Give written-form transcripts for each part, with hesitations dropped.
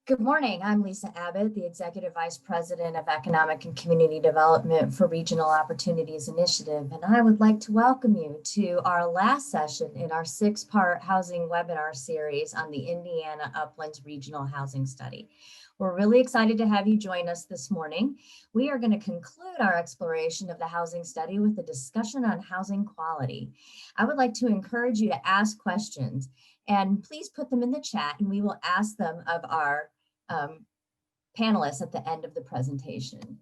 Good morning. I'm Lisa Abbott, the Executive Vice President of Economic and Community Development for Regional Opportunities Initiative, and I would like to welcome you to our last session in our 6-part housing webinar series on the Indiana Uplands Regional Housing Study. We're really excited to have you join us this morning. We are going to conclude our exploration of the housing study with a discussion on housing quality. I would like to encourage you to ask questions, and please put them in the chat and we will ask them of our panelists at the end of the presentation.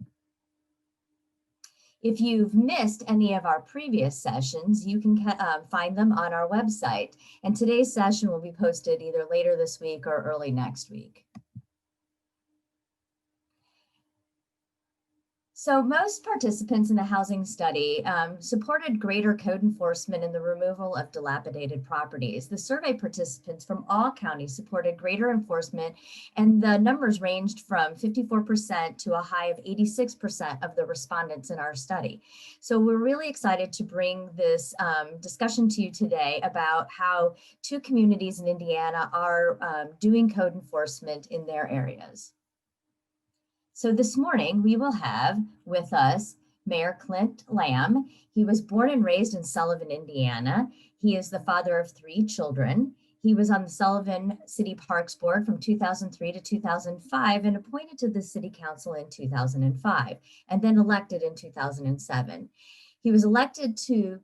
If you've missed any of our previous sessions, you can find them on our website. And today's session will be posted either later this week or early next week. So most participants in the housing study supported greater code enforcement in the removal of dilapidated properties. The survey participants from all counties supported greater enforcement, and the numbers ranged from 54% to a high of 86% of the respondents in our study. So we're really excited to bring this discussion to you today about how 2 communities in Indiana are doing code enforcement in their areas. So this morning we will have with us Mayor Clint Lamb. He was born and raised in Sullivan, Indiana. He is the father of 3 children. He was on the Sullivan City Parks Board from 2003 to 2005 and appointed to the City Council in 2005 and then elected in 2007. He was elected to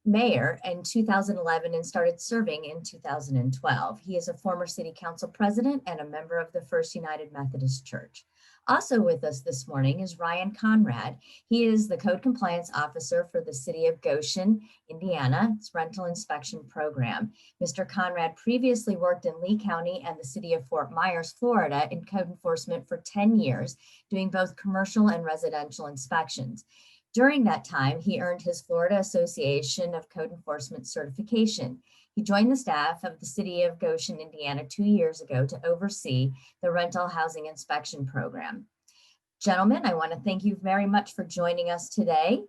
mayor in 2011 and started serving in 2012. He is a former City Council president and a member of the First United Methodist Church. Also with us this morning is Ryan Conrad. He is the Code Compliance Officer for the City of Goshen, Indiana's rental inspection program. Mr. Conrad previously worked in Lee County and the City of Fort Myers, Florida in code enforcement for 10 years, doing both commercial and residential inspections. During that time, he earned his Florida Association of Code Enforcement certification. He joined the staff of the City of Goshen, Indiana 2 years ago to oversee the rental housing inspection program. Gentlemen, I want to thank you very much for joining us today.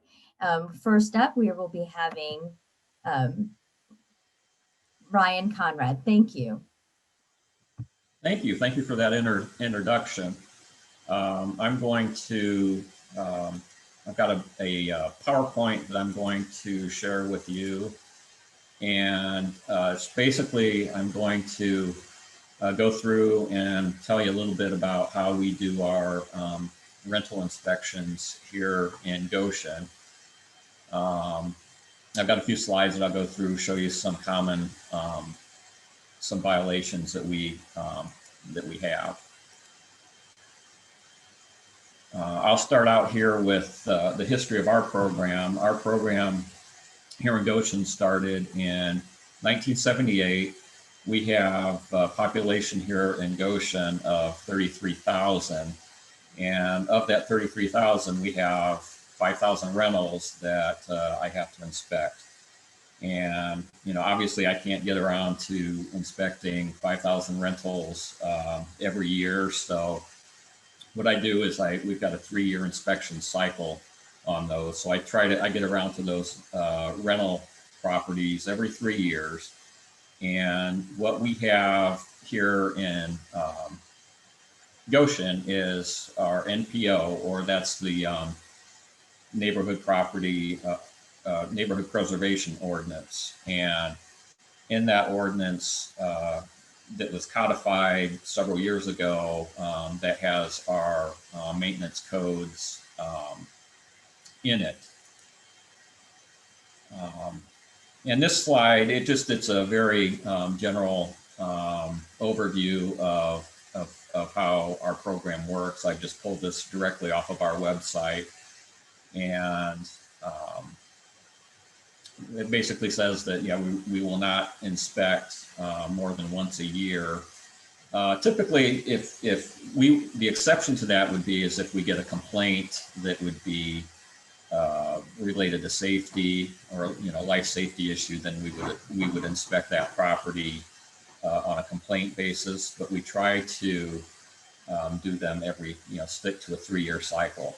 First up, we will be having Ryan Conrad. Thank you. Thank you. Thank you for that introduction. I'm going to I've got a PowerPoint that I'm going to share with you. And basically, I'm going to go through and tell you a little bit about how we do our rental inspections here in Goshen. I've got a few slides that I'll go through, show you some common, some violations that we have. I'll start out here with the history of our program. Our program here in Goshen started in 1978. We have a population here in Goshen of 33,000. And of that 33,000, we have 5,000 rentals that I have to inspect. And, obviously I can't get around to inspecting 5,000 rentals every year. So what I do is we've got a 3-year inspection cycle on those. So I get around to those rental properties every 3 years. And what we have here in Goshen is our NPO, or that's the neighborhood property, neighborhood preservation ordinance. And in that ordinance, that was codified several years ago, that has our maintenance codes in it. And this slide, it's a very general overview of how our program works. I just pulled this directly off of our website, and it basically says that we will not inspect more than once a year. Typically, the exception to that would be is if we get a complaint that would be related to safety or life safety issue, then we would inspect that property on a complaint basis. But we try to do them stick to a 3-year cycle.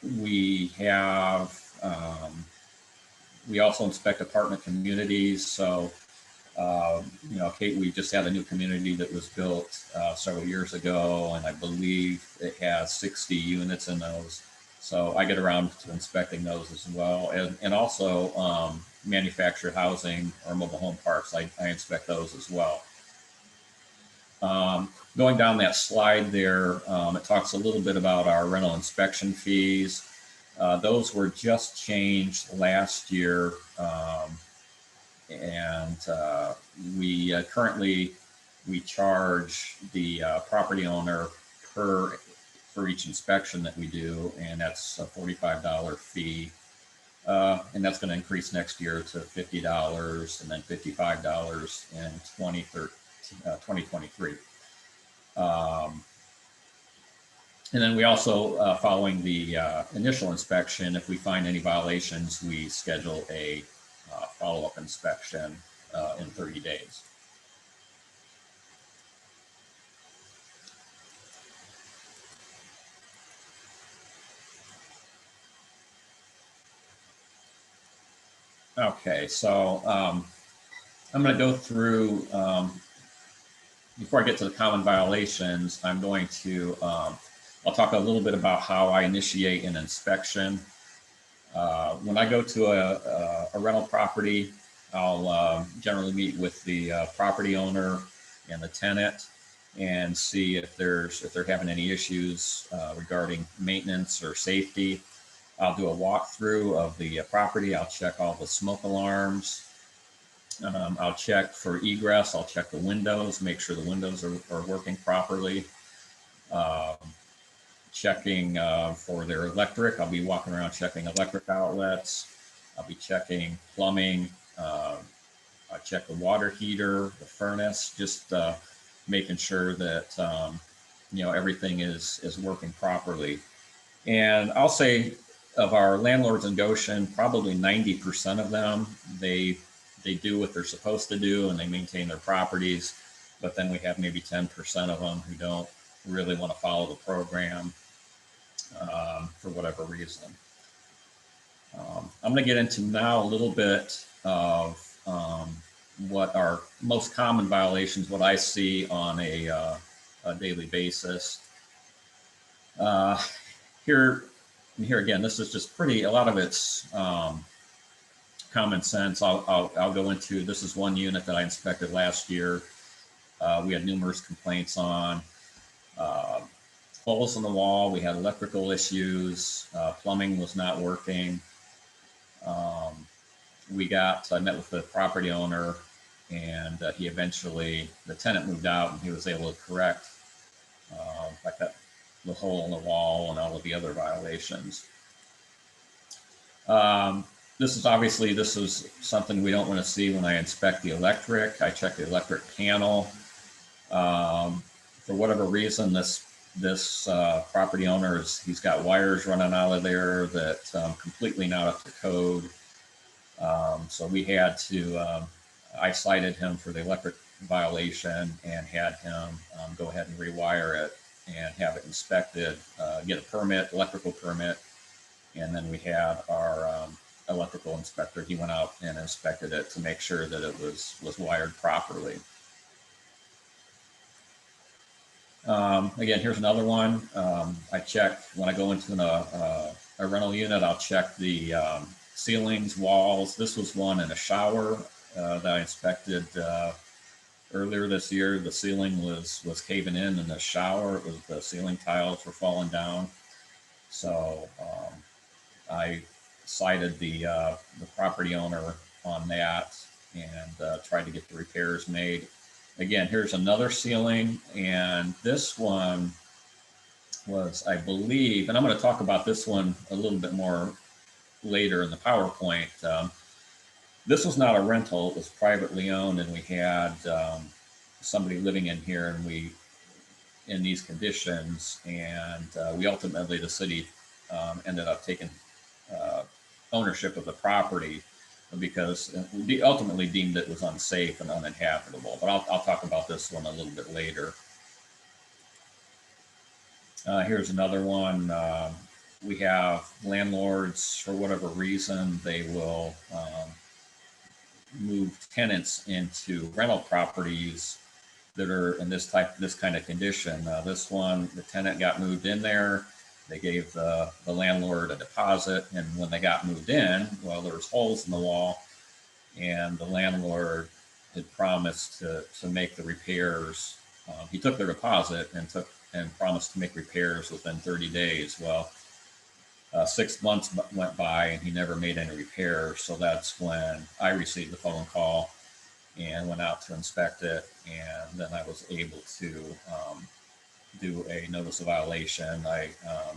We also inspect apartment communities. So You know, Kate, we just had a new community that was built several years ago, and I believe it has 60 units in those. So I get around to inspecting those as well. And also manufactured housing or mobile home parks, I inspect those as well. Going down that slide there, it talks a little bit about our rental inspection fees. Those were just changed last year. And we currently we charge the property owner for each inspection that we do, and that's a $45 fee. And that's going to increase next year to $50 and then $55 in 2023. And then we also, following the initial inspection, if we find any violations, we schedule a follow-up inspection in 30 days. Okay, so I'm going to go through, before I get to the common violations, I'm going to, I'll talk a little bit about how I initiate an inspection. When I go to a rental property, I'll generally meet with the property owner and the tenant and see if they're having any issues regarding maintenance or safety. I'll do a walkthrough of the property. I'll check all the smoke alarms. I'll check for egress. I'll check the windows, make sure the windows are working properly. Checking for their electric. I'll be walking around checking electric outlets. I'll be checking plumbing. I check the water heater, the furnace, just making sure that you know, everything is working properly. And I'll say of our landlords in Goshen, probably 90% of them, they do what they're supposed to do and they maintain their properties. But then we have maybe 10% of them who don't really want to follow the program for whatever reason. I'm going to get into now a little bit of what are most common violations, what I see on a daily basis. Here again, this is just pretty, a lot of it's common sense. I'll go into, this is one unit that I inspected last year. We had numerous complaints on holes in the wall. We had electrical issues. Plumbing was not working. I met with the property owner, and he eventually, the tenant moved out and he was able to correct like that, the hole in the wall and all of the other violations. This is something we don't want to see when I inspect the electric. I check the electric panel. For whatever reason, this property owner he's got wires running out of there that completely not up to code. So we had to, I cited him for the electric violation and had him go ahead and rewire it and have it inspected, get a permit, electrical permit. And then we had our electrical inspector, he went out and inspected it to make sure that it was wired properly. Again, here's another one. I check when I go into a rental unit, I'll check the ceilings, walls. This was one in a shower that I inspected earlier this year. The ceiling was caving in the shower. It was, the ceiling tiles were falling down. So I cited the property owner on that and tried to get the repairs made. Again, here's another ceiling, and this one was, I believe, and I'm going to talk about this one a little bit more later in the PowerPoint. This was not a rental, it was privately owned, and we had somebody living in here, and in these conditions, and we ultimately, the city ended up taking ownership of the property because we ultimately deemed it was unsafe and uninhabitable. But I'll talk about this one a little bit later. Here's another one. We have landlords, for whatever reason, they will move tenants into rental properties that are in this kind of condition. This one, the tenant got moved in there. They gave the landlord a deposit, and when they got moved in, well, there was holes in the wall, and the landlord had promised to make the repairs. He took their deposit and promised to make repairs within 30 days. Well, 6 months went by and he never made any repairs. So that's when I received the phone call and went out to inspect it. And then I was able to do a notice of violation. I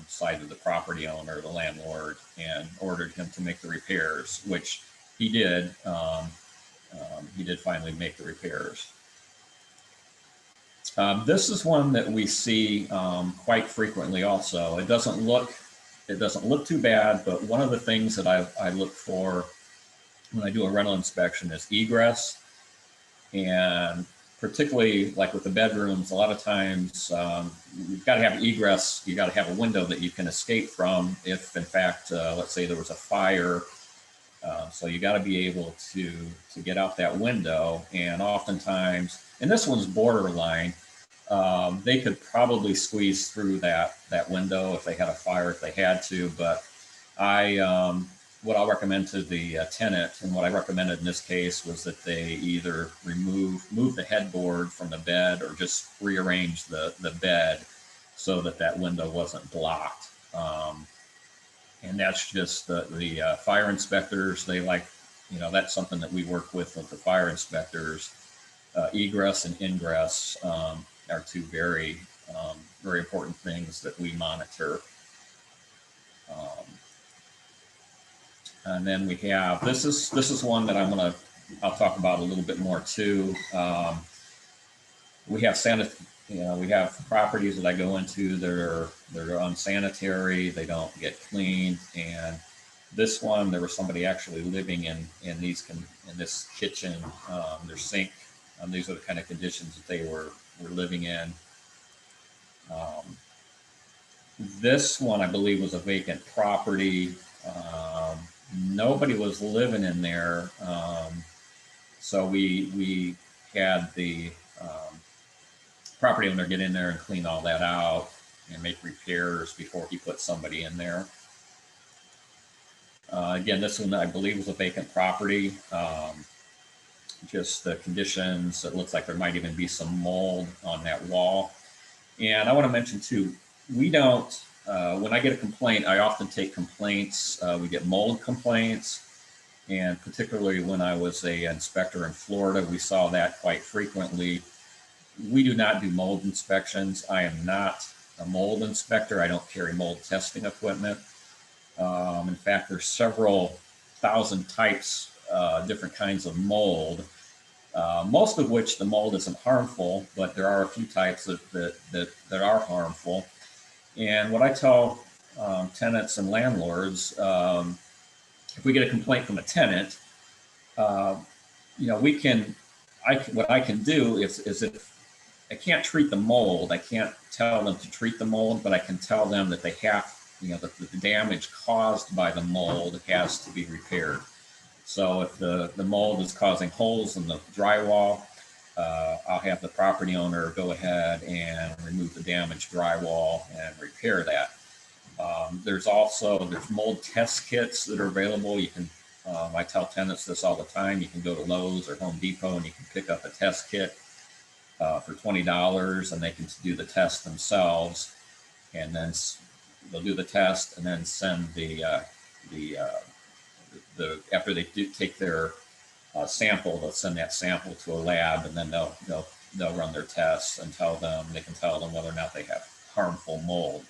cited the property owner, the landlord, and ordered him to make the repairs, which he did. He did finally make the repairs. This is one that we see quite frequently also. It doesn't look too bad, but one of the things that I look for when I do a rental inspection is egress. And particularly like with the bedrooms, a lot of times you've got to have egress. You got to have a window that you can escape from if in fact, let's say there was a fire. So you got to be able to get out that window. And oftentimes, and this one's borderline, they could probably squeeze through that window if they had a fire, if they had to. But what I'll recommend to the tenant, and what I recommended in this case, was that they either move the headboard from the bed or just rearrange the bed so that window wasn't blocked. And that's just the fire inspectors. They like, that's something that we work with the fire inspectors. Egress and ingress are two very, very important things that we monitor. And then we have, this is one that I'll talk about a little bit more too. We have we have properties that I go into that are unsanitary. They don't get cleaned. And this one, there was somebody actually living in this kitchen, their sink. These are the kind of conditions that they were living in. This one, I believe, was a vacant property. Nobody was living in there. So we had the property owner get in there and clean all that out and make repairs before he put somebody in there. Again, this one, I believe, was a vacant property. Just the conditions, it looks like there might even be some mold on that wall. And I want to mention too, we don't, when I get a complaint, I often take complaints. We get mold complaints. And particularly when I was an inspector in Florida, we saw that quite frequently. We do not do mold inspections. I am not a mold inspector. I don't carry mold testing equipment. In fact, there's several thousand types, different kinds of mold, most of which the mold isn't harmful, but there are a few types that are harmful. And what I tell tenants and landlords, if we get a complaint from a tenant, what I can do is if I can't treat the mold, I can't tell them to treat the mold, but I can tell them that they have, that the damage caused by the mold has to be repaired. So if the mold is causing holes in the drywall, I'll have the property owner go ahead and remove the damaged drywall and repair that. There's mold test kits that are available. You can, I tell tenants this all the time, you can go to Lowe's or Home Depot and you can pick up a test kit for $20 and they can do the test themselves. And then they'll do the test and then send after they do take their sample, they'll send that sample to a lab and then they'll run their tests and they can tell them whether or not they have harmful mold.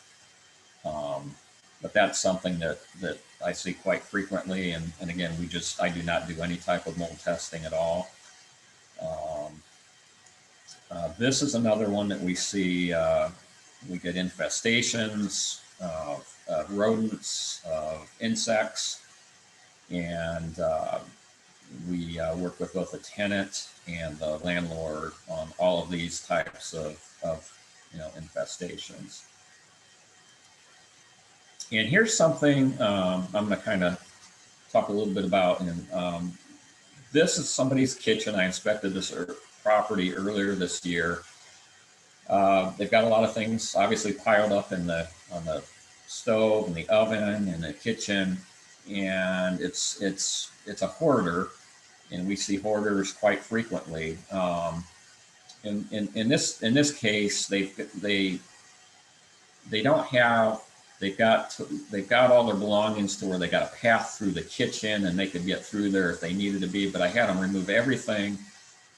But that's something that I see quite frequently. And again, I do not do any type of mold testing at all. This is another one that we see. We get infestations of rodents, of insects, and we work with both the tenant and the landlord on all of these types of infestations. And here's something I'm going to kind of talk a little bit about. And This is somebody's kitchen. I inspected this property earlier this year. They've got a lot of things obviously piled up on the stove and the oven and the kitchen, and it's a hoarder, and we see hoarders quite frequently. In this case, they don't have, they've got all their belongings to where they got a path through the kitchen and they could get through there if they needed to be, but I had them remove everything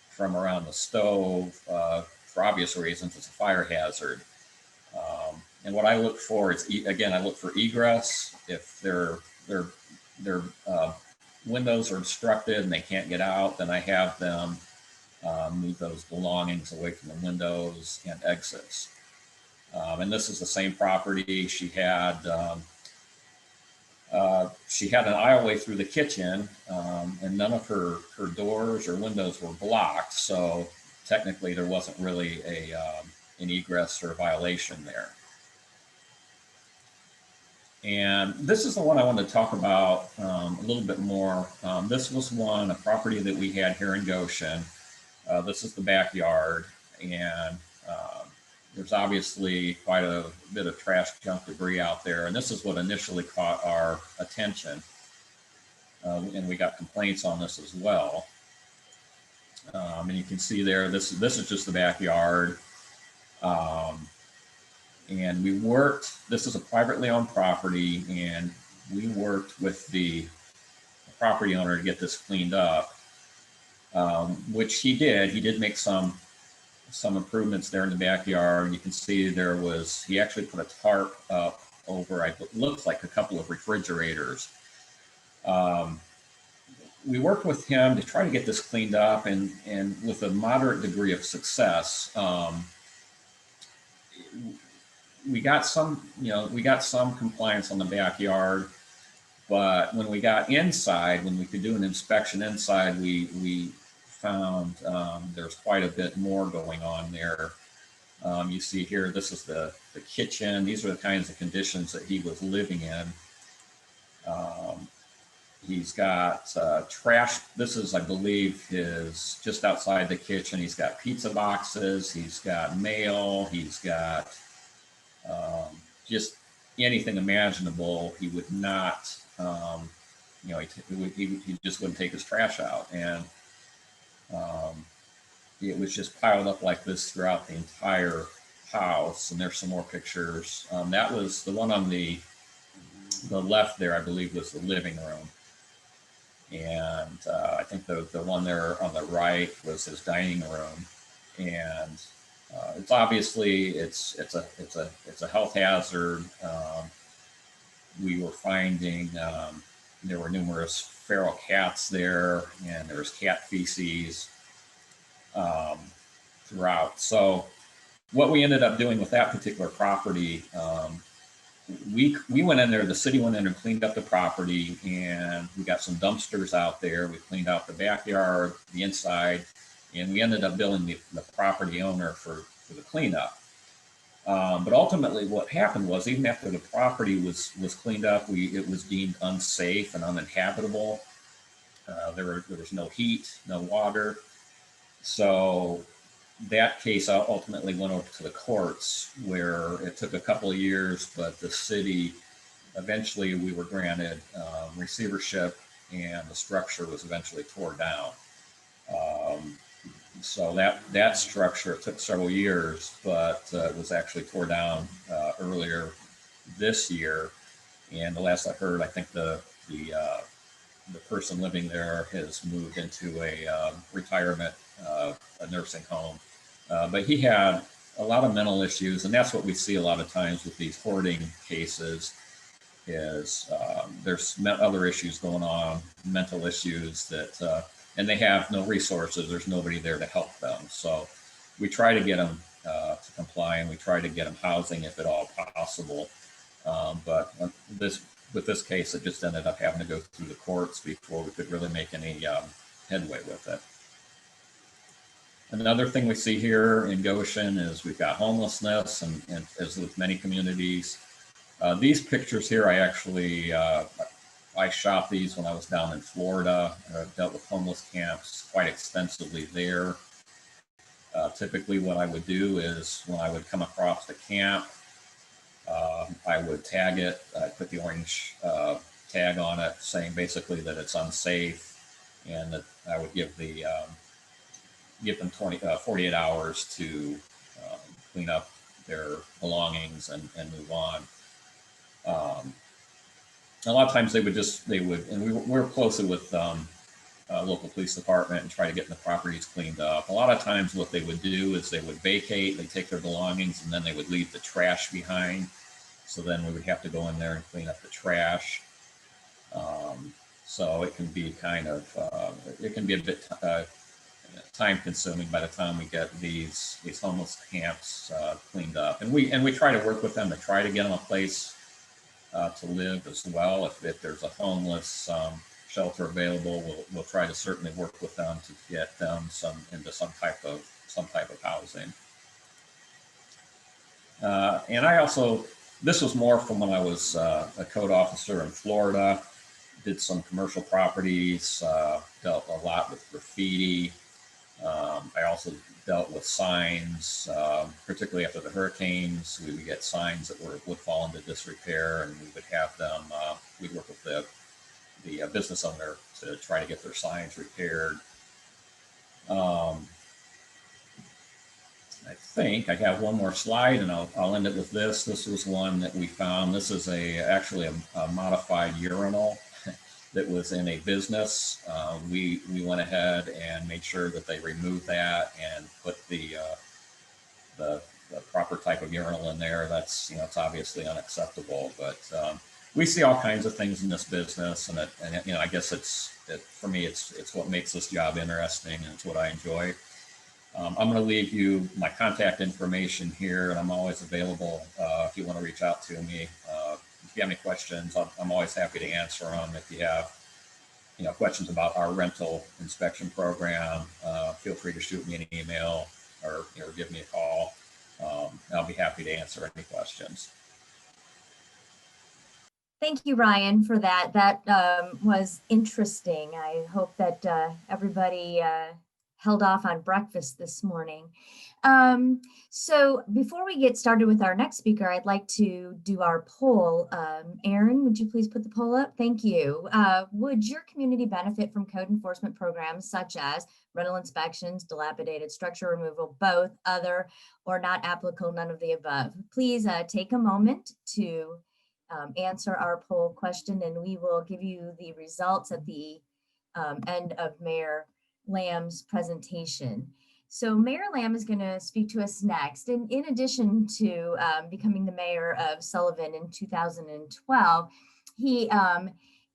from around the stove for obvious reasons. It's a fire hazard. And what I look for is, again, I look for egress. If their windows are obstructed and they can't get out, then I have them move those belongings away from the windows and exits. And this is the same property. She had an aisleway through the kitchen, and none of her doors or windows were blocked. So technically, there wasn't really an egress or violation there. And this is the one I want to talk about a little bit more. This was a property that we had here in Goshen. This is the backyard, and there's obviously quite a bit of trash, junk, debris out there. And this is what initially caught our attention. And we got complaints on this as well. And you can see there, this is just the backyard. And we worked, this is a privately owned property, and we worked with the property owner to get this cleaned up, which he did. He did make some improvements there in the backyard. You can see he actually put a tarp up over, it looks like a couple of refrigerators. We worked with him to try to get this cleaned up, and with a moderate degree of success. We got some compliance on the backyard, but when we got inside, when we could do an inspection inside, we found there's quite a bit more going on there. You see here, this is the kitchen. These are the kinds of conditions that he was living in. He's got trash. This is, I believe, his just outside the kitchen. He's got pizza boxes. He's got mail. He's got just anything imaginable. He would not, he just wouldn't take his trash out. And it was just piled up like this throughout the entire house. And there's some more pictures. That was the one on the left there, I believe, was the living room. And I think the one there on the right was his dining room. And it's obviously it's a health hazard. We were finding there were numerous feral cats there, and there was cat feces throughout. So what we ended up doing with that particular property, we went in there, the city went in and cleaned up the property, and we got some dumpsters out there. We cleaned out the backyard, the inside, and we ended up billing the property owner for the cleanup. But ultimately what happened was, even after the property was cleaned up, it was deemed unsafe and uninhabitable. There was no heat, no water. So that case ultimately went over to the courts, where it took a couple of years, but the city, eventually we were granted receivership, and the structure was eventually tore down. So that structure, it took several years, but it was actually tore down earlier this year. And the last I heard, I think the person living there has moved into a retirement, a nursing home. But he had a lot of mental issues, and that's what we see a lot of times with these hoarding cases. Is there's other issues going on, mental issues that. And they have no resources. There's nobody there to help them. So we try to get them to comply, and we try to get them housing if at all possible. But with this case, it just ended up having to go through the courts before we could really make any headway with it. Another thing we see here in Goshen is we've got homelessness, and as with many communities, these pictures here, I actually I shot these when I was down in Florida. Dealt with homeless camps quite extensively there. Typically what I would do is when I would come across the camp, I would tag it. I put the orange tag on it saying basically that it's unsafe, and that I would give them 48 hours to clean up their belongings and move on. A lot of times they would, and we work closely with local police department and try to get the properties cleaned up. A lot of times what they would do is they would vacate, they take their belongings, and then they would leave the trash behind. So then we would have to go in there and clean up the trash. So it can be it can be a bit time consuming by the time we get these homeless camps cleaned up. And we try to work with them to try to get them a place to live as well. If there's a homeless shelter available, we'll try to certainly work with them to get them into some type of housing. And I also, this was more from when I was a code officer in Florida. Did some commercial properties, dealt a lot with graffiti. I also dealt with signs, particularly after the hurricanes. We would get signs that would fall into disrepair, and we would have them, we'd work with the business owner to try to get their signs repaired. I think I have one more slide, and I'll end it with this. This was one that we found. This is actually a modified urinal that was in a business. We went ahead and made sure that they removed that and put the proper type of urinal in there. That's, it's obviously unacceptable, but we see all kinds of things in this business, and I guess for me, it's what makes this job interesting, and it's what I enjoy. I'm going to leave you my contact information here, and I'm always available if you want to reach out to me. If you have any questions, I'm always happy to answer them. If you have, questions about our rental inspection program, feel free to shoot me an email or give me a call. I'll be happy to answer any questions. Thank you, Ryan, for that. That was interesting. I hope that everybody held off on breakfast this morning. So before we get started with our next speaker, I'd like to do our poll. Aaron, would you please put the poll up? Thank you. Would your community benefit from code enforcement programs such as rental inspections, dilapidated structure removal, both, other, or not applicable, none of the above? Please take a moment to answer our poll question, and we will give you the results at the end of Mayor Lamb's presentation. So Mayor Lamb is going to speak to us next. And in addition to becoming the mayor of Sullivan in 2012, he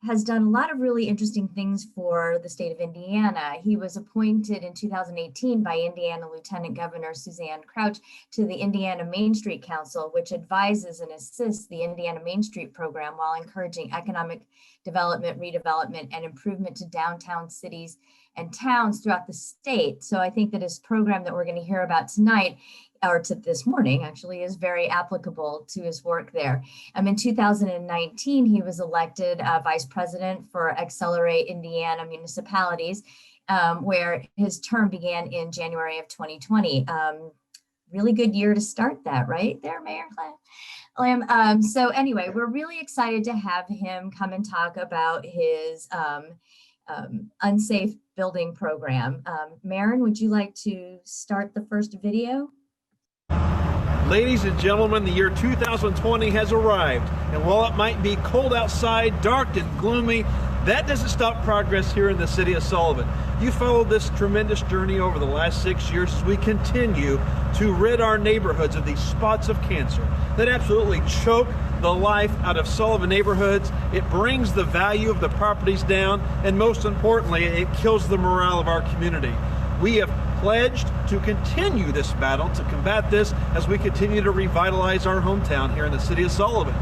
has done a lot of really interesting things for the state of Indiana. He was appointed in 2018 by Indiana Lieutenant Governor Suzanne Crouch to the Indiana Main Street Council, which advises and assists the Indiana Main Street program while encouraging economic development, redevelopment, and improvement to downtown cities and towns throughout the state. So I think that his program that we're going to hear about tonight, or to this morning actually, is very applicable to his work there. In 2019, he was elected vice president for Accelerate Indiana Municipalities, where his term began in January of 2020. Really good year to start that, right there, Mayor Lamb. So anyway, we're really excited to have him come and talk about his Unsafe building program. Maren, would you like to start the first video? Ladies and gentlemen, the year 2020 has arrived, and while it might be cold outside, dark and gloomy, that doesn't stop progress here in the city of Sullivan. You followed this tremendous journey over the last 6 years as we continue to rid our neighborhoods of these spots of cancer that absolutely choke the life out of Sullivan neighborhoods. It brings the value of the properties down, and most importantly, it kills the morale of our community. We have pledged to continue this battle to combat this as we continue to revitalize our hometown here in the city of Sullivan.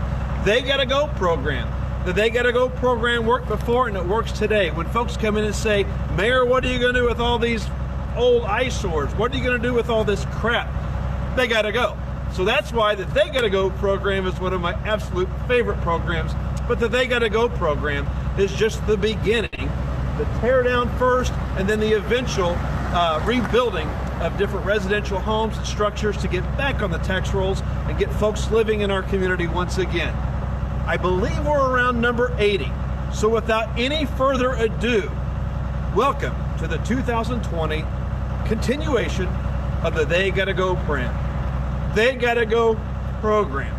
They Gotta Go program. The They Gotta Go program worked before, and it works today. When folks come in and say, Mayor, what are you gonna do with all these old eyesores? What are you gonna do with all this crap? They gotta go. So that's why the They Gotta Go program is one of my absolute favorite programs. But the They Gotta Go program is just the beginning. The tear down first, and then the eventual rebuilding of different residential homes and structures to get back on the tax rolls and get folks living in our community once again. I believe we're around number 80. So without any further ado, welcome to the 2020 continuation of the They Gotta Go program. They Gotta Go program.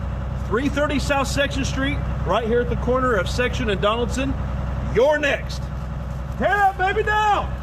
330 South Section Street, right here at the corner of Section and Donaldson. You're next. Tear that baby down!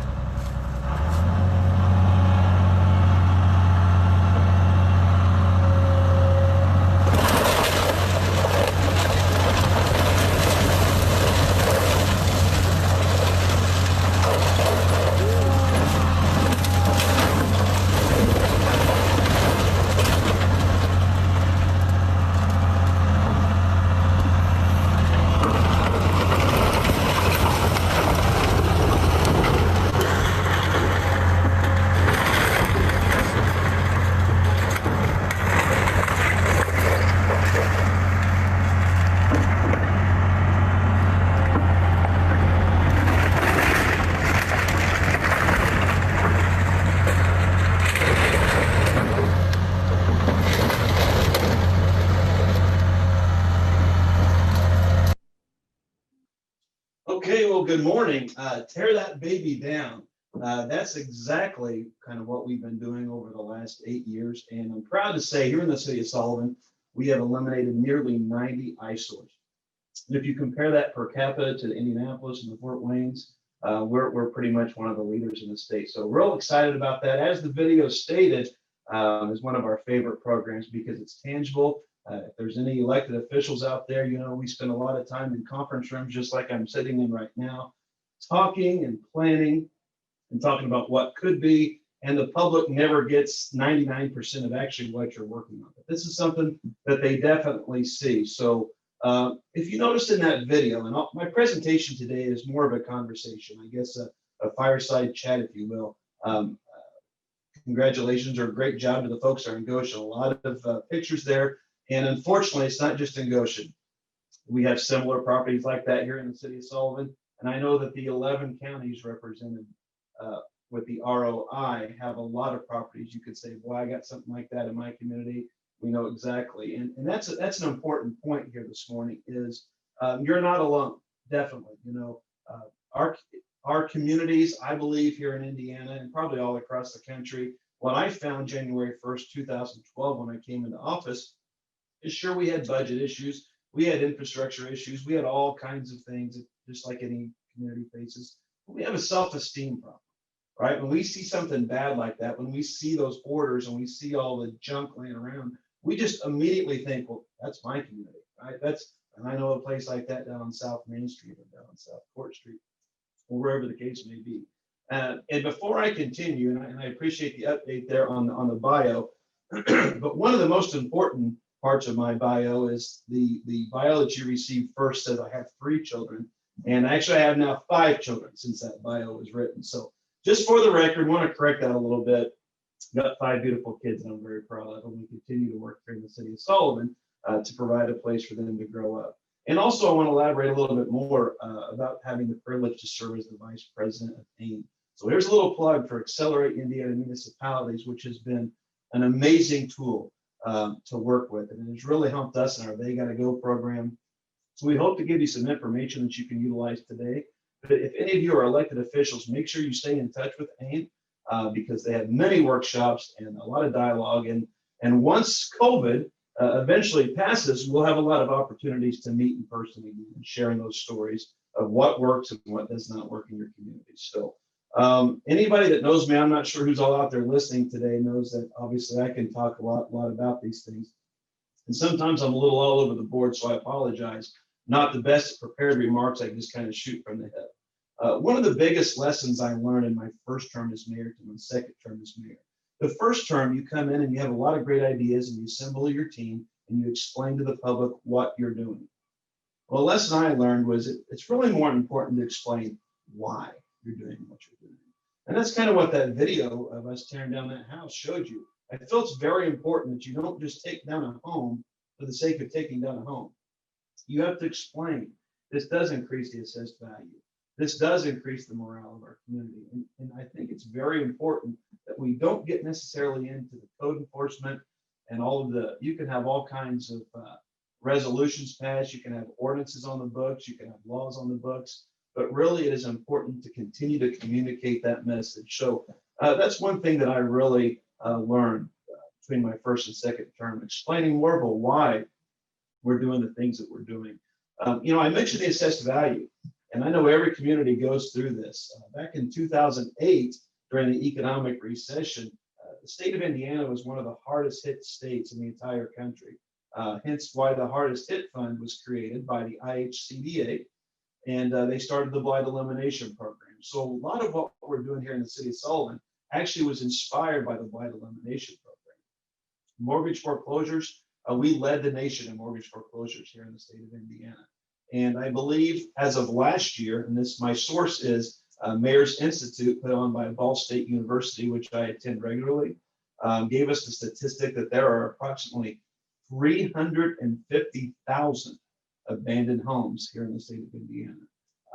Okay, well, good morning. Tear that baby down. That's exactly kind of what we've been doing over the last 8 years. And I'm proud to say here in the city of Sullivan, we have eliminated nearly 90 eyesores. And if you compare that per capita to Indianapolis and the Fort Waynes, we're pretty much one of the leaders in the state. So real excited about that. As the video stated, is one of our favorite programs because it's tangible. If there's any elected officials out there, you know, we spend a lot of time in conference rooms, just like I'm sitting in right now, talking and planning and talking about what could be. And the public never gets 99% of actually what you're working on. But this is something that they definitely see. So if you noticed in that video, and my presentation today is more of a conversation, I guess a fireside chat, if you will. Congratulations or great job to the folks that are in Goshen. A lot of pictures there. And unfortunately, it's not just in Goshen. We have similar properties like that here in the city of Sullivan. And I know that the 11 counties represented with the ROI have a lot of properties. You could say, well, I got something like that in my community. We know exactly. And that's an important point here this morning is you're not alone, definitely. You know, our communities, I believe here in Indiana and probably all across the country, what I found January 1st, 2012, when I came into office, is sure we had budget issues, we had infrastructure issues, we had all kinds of things, just like any community faces. But we have a self-esteem problem, right? When we see something bad like that, when we see those orders and we see all the junk laying around, we just immediately think, well, that's my community, right? And I know a place like that down on South Main Street or down on South Court Street, or wherever the case may be. And before I continue, and I appreciate the update there on the bio, but one of the most important parts of my bio is the bio that you received first says I have 3 children, and actually I have now 5 children since that bio was written. So just for the record, I want to correct that a little bit. Got 5 beautiful kids and I'm very proud of them. We continue to work here in the city of Sullivan to provide a place for them to grow up. And also I want to elaborate a little bit more about having the privilege to serve as the vice president of AIM. So here's a little plug for Accelerate Indiana Municipalities, which has been an amazing tool to work with, and it's really helped us in our They Gotta Go program. So we hope to give you some information that you can utilize today. But if any of you are elected officials, make sure you stay in touch with AIM because they have many workshops and a lot of dialogue. And once COVID eventually passes, we'll have a lot of opportunities to meet in person again and sharing those stories of what works and what does not work in your community. So anybody that knows me, I'm not sure who's all out there listening today, knows that obviously I can talk a lot about these things. And sometimes I'm a little all over the board, so I apologize. Not the best prepared remarks, I just kind of shoot from the hip. One of the biggest lessons I learned in my first term as mayor to my second term as mayor. The first term, you come in and you have a lot of great ideas and you assemble your team and you explain to the public what you're doing. Well, a lesson I learned was it's really more important to explain why you're doing what you're doing. And that's kind of what that video of us tearing down that house showed you. I feel it's very important that you don't just take down a home for the sake of taking down a home. You have to explain. this does increase the assessed value. This does increase the morale of our community. And I think it's very important that we don't get necessarily into the code enforcement and all of the, you can have all kinds of resolutions passed, you can have ordinances on the books, you can have laws on the books, but really it is important to continue to communicate that message. So that's one thing that I really learned between my first and second term, explaining more of a why we're doing the things that we're doing. I mentioned the assessed value, and I know every community goes through this. Back in 2008, during the economic recession, the state of Indiana was one of the hardest hit states in the entire country. Hence why the hardest hit fund was created by the IHCDA, and they started the blight elimination program. So a lot of what we're doing here in the city of Sullivan actually was inspired by the blight elimination program. Mortgage foreclosures, we led the nation in mortgage foreclosures here in the state of Indiana. And I believe as of last year, and this, my source is Mayor's Institute put on by Ball State University, which I attend regularly, gave us the statistic that there are approximately 350,000 abandoned homes here in the state of Indiana.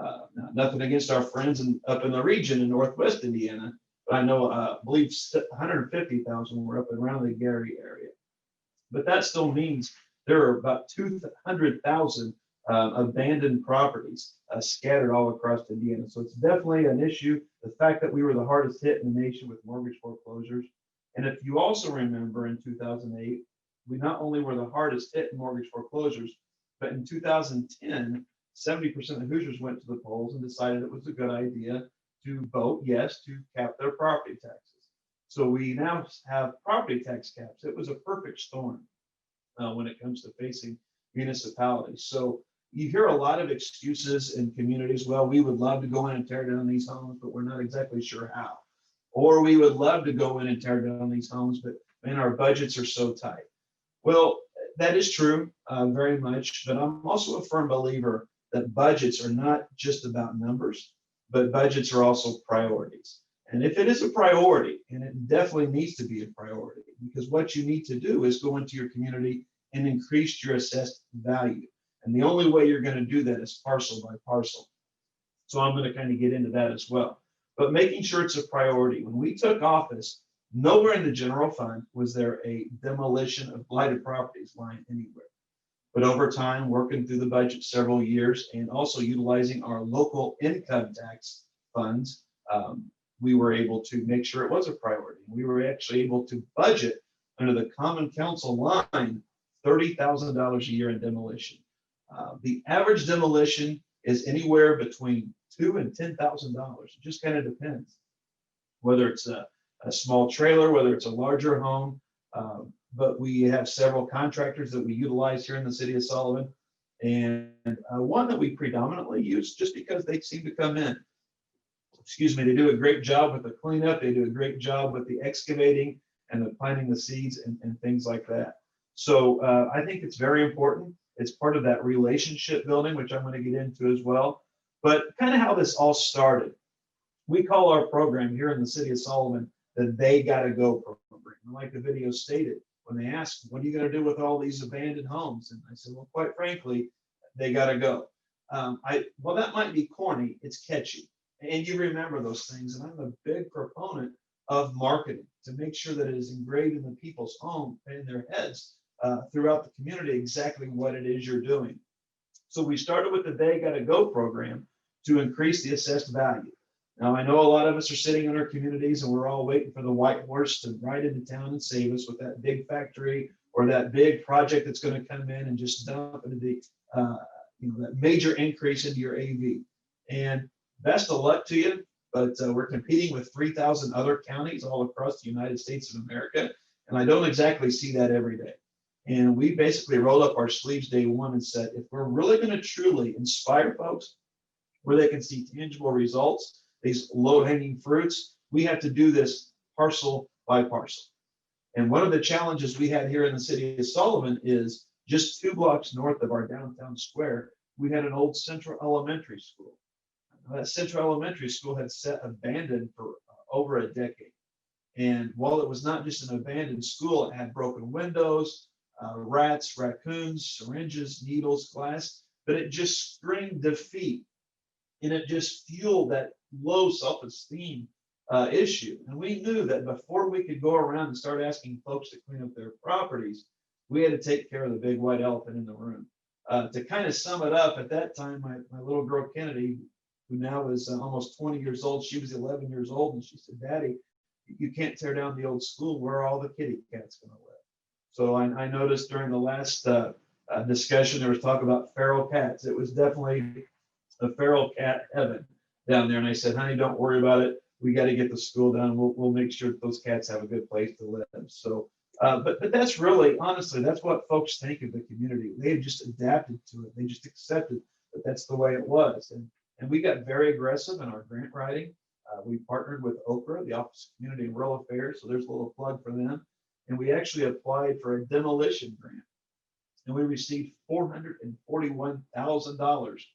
Now, nothing against our friends up in the region in Northwest Indiana, but I know, I believe 150,000 were up around the Gary area. But that still means there are about 200,000 abandoned properties scattered all across Indiana. So it's definitely an issue. The fact that we were the hardest hit in the nation with mortgage foreclosures. And if you also remember in 2008, we not only were the hardest hit in mortgage foreclosures, but in 2010, 70% of Hoosiers went to the polls and decided it was a good idea to vote yes to cap their property taxes. So we now have property tax caps. It was a perfect storm when it comes to facing municipalities. So you hear a lot of excuses in communities. Well, we would love to go in and tear down these homes, but we're not exactly sure how. Or we would love to go in and tear down these homes, but man, our budgets are so tight. Well, that is true, very much, but I'm also a firm believer that budgets are not just about numbers, but budgets are also priorities. And if it is a priority, and it definitely needs to be a priority, because what you need to do is go into your community and increase your assessed value. And the only way you're going to do that is parcel by parcel. So I'm going to kind of get into that as well. But making sure it's a priority. When we took office, nowhere in the general fund was there a demolition of blighted properties line anywhere. But over time, working through the budget several years and also utilizing our local income tax funds, we were able to make sure it was a priority. We were actually able to budget under the Common Council line $30,000 a year in demolition. The average demolition is anywhere between $2,000 and $10,000. It just kind of depends, whether it's a small trailer, whether it's a larger home. But we have several contractors that we utilize here in the city of Sullivan, and one that we predominantly use just because they seem to come in. Excuse me, they do a great job with the cleanup. They do a great job with the excavating and the planting the seeds and things like that. So I think it's very important. It's part of that relationship building, which I'm going to get into as well. But kind of how this all started. We call our program here in the city of Sullivan the They Gotta Go program. And like the video stated, when they asked, what are you going to do with all these abandoned homes? And I said, well, quite frankly, they gotta go. Well, that might be corny. It's catchy. And you remember those things. And I'm a big proponent of marketing to make sure that it is engraved in the people's home and in their heads throughout the community exactly what it is you're doing. So we started with the They Gotta Go program to increase the assessed value. Now, I know a lot of us are sitting in our communities and we're all waiting for the white horse to ride into town and save us with that big factory or that big project that's going to come in and just dump into the, that major increase into your AV. And best of luck to you, but we're competing with 3,000 other counties all across the United States of America. And I don't exactly see that every day. And we basically rolled up our sleeves day one and said, if we're really going to truly inspire folks where they can see tangible results, these low-hanging fruits, we have to do this parcel by parcel. And one of the challenges we had here in the city of Sullivan is just 2 blocks north of our downtown square, we had an old Central Elementary School. That Central Elementary School had sat abandoned for over a decade. And while it was not just an abandoned school, it had broken windows, rats, raccoons, syringes, needles, glass. but it just screamed defeat, and it just fueled that low self-esteem issue. And we knew that before we could go around and start asking folks to clean up their properties, we had to take care of the big white elephant in the room. To kind of sum it up, at that time, my little girl Kennedy, who now is almost 20 years old, she was 11 years old, and she said, "Daddy, you can't tear down the old school. Where are all the kitty cats going to live?" So I noticed during the last discussion, there was talk about feral cats. It was definitely a feral cat heaven down there. And I said, "Honey, don't worry about it. We got to get the school done. We'll make sure that those cats have a good place to live." So, but that's really, honestly, that's what folks think of the community. They just adapted to it. They just accepted that that's the way it was. And we got very aggressive in our grant writing. We partnered with OCRA, the Office of Community and Rural Affairs. So there's a little plug for them. And we actually applied for a demolition grant. And we received $441,000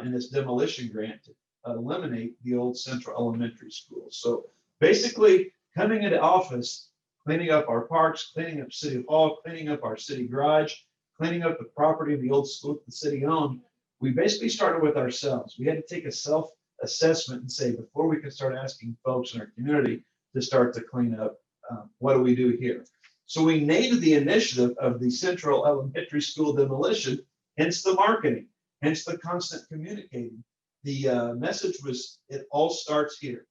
in this demolition grant to eliminate the old Central Elementary School. So basically, coming into office, cleaning up our parks, cleaning up City Hall, cleaning up our city garage, cleaning up the property of the old school that the city owned, we basically started with ourselves. We had to take a self-assessment and say, before we could start asking folks in our community to start to clean up, what do we do here? So we named the initiative of the Central Elementary School demolition, hence the marketing, hence the constant communicating. The message was, it all starts here.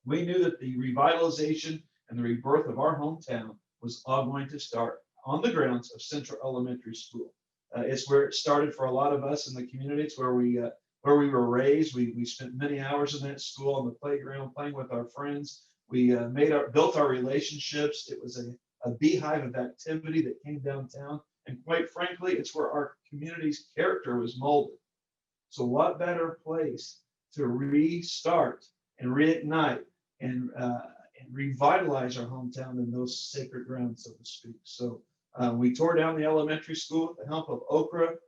We knew that the revitalization and the rebirth of our hometown was all going to start on the grounds of Central Elementary School. It's where it started for a lot of us in the community. It's where we were raised. We spent many hours in that school on the playground playing with our friends. We built our relationships. It was a beehive of activity that came downtown. And quite frankly, it's where our community's character was molded. So what better place to restart and reignite and revitalize our hometown than those sacred grounds, so to speak. So we tore down the elementary school with the help of Okra,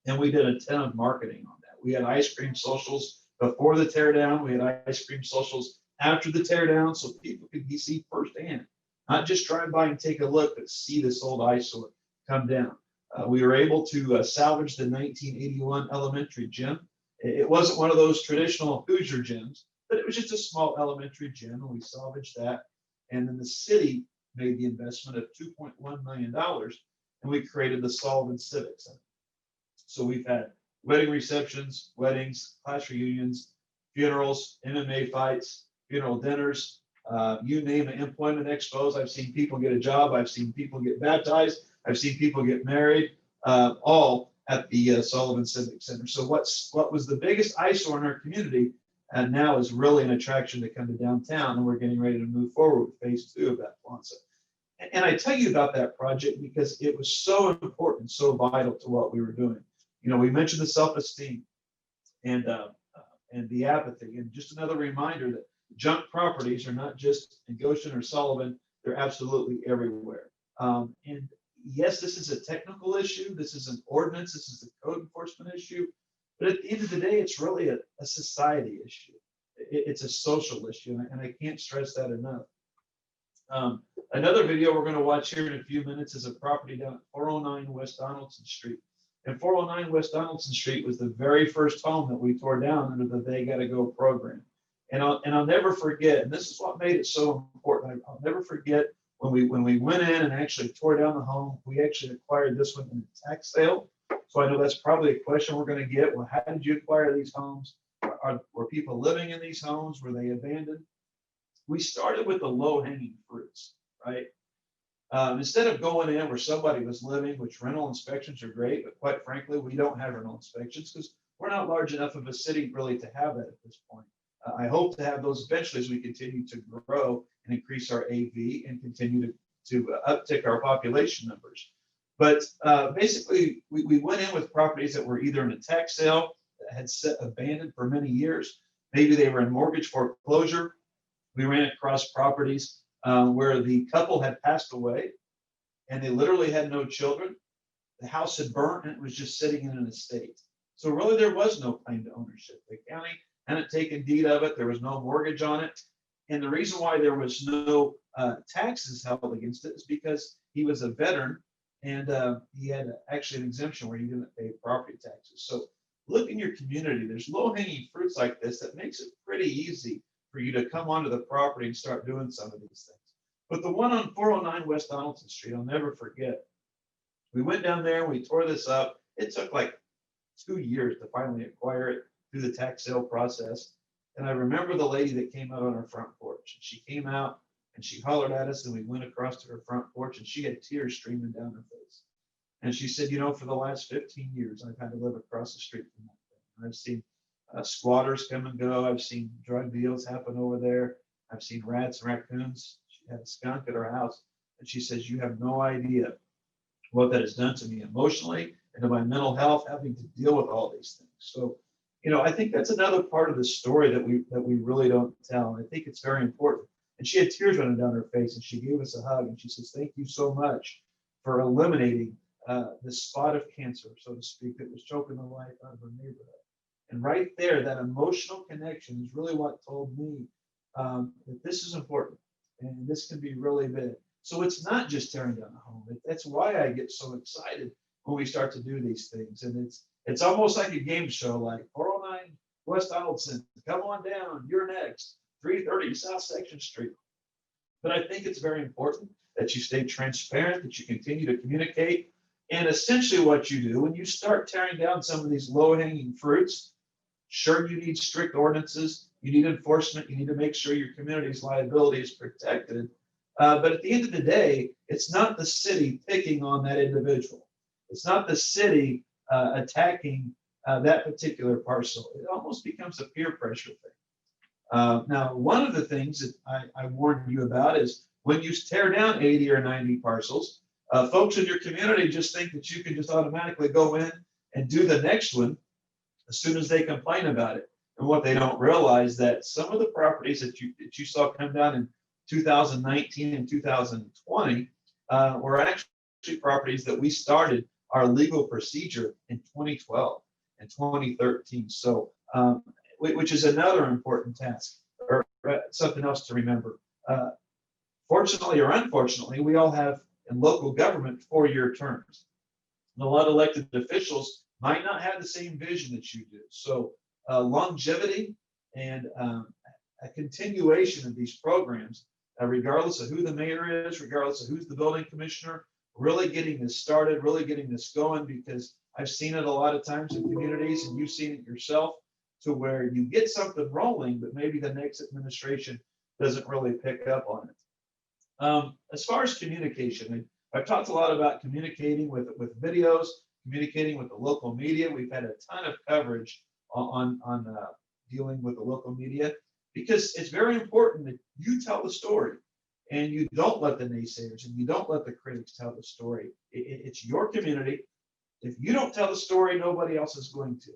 and we did a ton of marketing on that. We had ice cream socials before the teardown. We had ice cream socials after the teardown, so people could see firsthand, not just drive by and take a look, but see this old eyesore come down. We were able to salvage the 1981 elementary gym. It wasn't one of those traditional Hoosier gyms, but it was just a small elementary gym, and we salvaged that. And then the city made the investment of $2.1 million, and we created the Sullivan Civic Center. So we've had wedding receptions, weddings, class reunions, funerals, MMA fights, funeral dinners, you name it, employment expos. I've seen people get a job. I've seen people get baptized. I've seen people get married, all at the Sullivan Civic Center. So what was the biggest eyesore in our community, and now is really an attraction to come to downtown, and we're getting ready to move forward with phase 2 of that plaza. And I tell you about that project because it was so important, so vital to what we were doing. You know, we mentioned the self-esteem and the apathy, and just another reminder that junk properties are not just in Goshen or Sullivan, they're absolutely everywhere. And yes, this is a technical issue. This is an ordinance. This is a code enforcement issue. But at the end of the day, it's really a society issue. It's a social issue, and I can't stress that enough. Another video we're going to watch here in a few minutes is a property down at 409 West Donaldson Street. And 409 West Donaldson Street was the very first home that we tore down under the They Gotta Go program. And I'll never forget, and this is what made it so important. I'll never forget when we went in and actually tore down the home. We actually acquired this one in a tax sale. So I know that's probably a question we're going to get. Well, how did you acquire these homes? Were people living in these homes? Were they abandoned? We started with the low-hanging fruits, right? Instead of going in where somebody was living, which rental inspections are great, but quite frankly, we don't have rental inspections because we're not large enough of a city really to have that at this point. I hope to have those eventually as we continue to grow and increase our AV and continue to uptick our population numbers. But basically, we went in with properties that were either in a tax sale that had set abandoned for many years. Maybe they were in mortgage foreclosure. We ran across properties where the couple had passed away and they literally had no children. The house had burnt and it was just sitting in an estate. So really there was no claim to ownership. The county hadn't taken deed of it. There was no mortgage on it. And the reason why there was no taxes held against it is because he was a veteran And he had actually an exemption where he didn't pay property taxes. So look in your community, there's low-hanging fruits like this that makes it pretty easy for you to come onto the property and start doing some of these things. But the one on 409 West Donaldson Street, I'll never forget. We went down there, we tore this up. It took like 2 years to finally acquire it through the tax sale process. And I remember the lady that came out on her front porch. She came out and she hollered at us, and we went across to her front porch, and she had tears streaming down her face. And she said, you know, for the last 15 years, I've had to live across the street from that thing. I've seen squatters come and go. I've seen drug deals happen over there. I've seen rats and raccoons. She had a skunk at her house. And she says, you have no idea what that has done to me emotionally and to my mental health, having to deal with all these things. So, you know, I think that's another part of the story that we really don't tell. And I think it's very important. And she had tears running down her face, and she gave us a hug, and she says, thank you so much for eliminating this spot of cancer, so to speak, that was choking the life out of her neighborhood. And right there, that emotional connection is really what told me that this is important, and this can be really big. So it's not just tearing down a home. That's why I get so excited when we start to do these things. And it's almost like a game show, like 409 West Donaldson, come on down, you're next. 330 South Section Street. But I think it's very important that you stay transparent, that you continue to communicate. And essentially what you do when you start tearing down some of these low-hanging fruits, sure, you need strict ordinances, you need enforcement, you need to make sure your community's liability is protected. But at the end of the day, it's not the city picking on that individual. It's not the city attacking that particular parcel. It almost becomes a peer pressure thing. Now, one of the things that I warned you about is when you tear down 80 or 90 parcels, folks in your community just think that you can just automatically go in and do the next one as soon as they complain about it. And what they don't realize that some of the properties that you saw come down in 2019 and 2020 were actually properties that we started our legal procedure in 2012 and 2013. So, which is another important task, or something else to remember. Fortunately or unfortunately, we all have in local government 4-year terms. And a lot of elected officials might not have the same vision that you do. So longevity and a continuation of these programs, regardless of who the mayor is, regardless of who's the building commissioner, really getting this started, really getting this going, because I've seen it a lot of times in communities, and you've seen it yourself, to where you get something rolling, but maybe the next administration doesn't really pick up on it. As far as communication, I've talked a lot about communicating with videos, communicating with the local media. We've had a ton of coverage on dealing with the local media, because it's very important that you tell the story and you don't let the naysayers and you don't let the critics tell the story. It's your community. If you don't tell the story, nobody else is going to.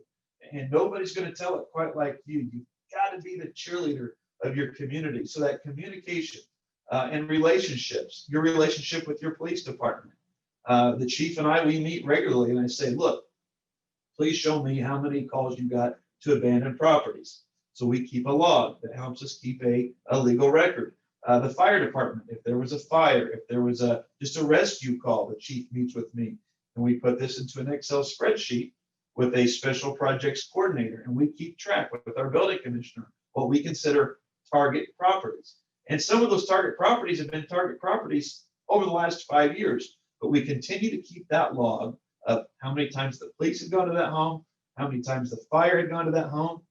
And nobody's going to tell it quite like you. You've got to be the cheerleader of your community. So that communication and relationships, your relationship with your police department. The chief and I, we meet regularly, and I say, look, please show me how many calls you got to abandoned properties. So we keep a log that helps us keep a legal record. The fire department, if there was a fire, if there was just a rescue call, the chief meets with me, and we put this into an Excel spreadsheet with a special projects coordinator, and we keep track with our building commissioner what we consider target properties. And some of those target properties have been target properties over the last 5 years, but we continue to keep that log of how many times the police had gone to that home, how many times the fire had gone to that home,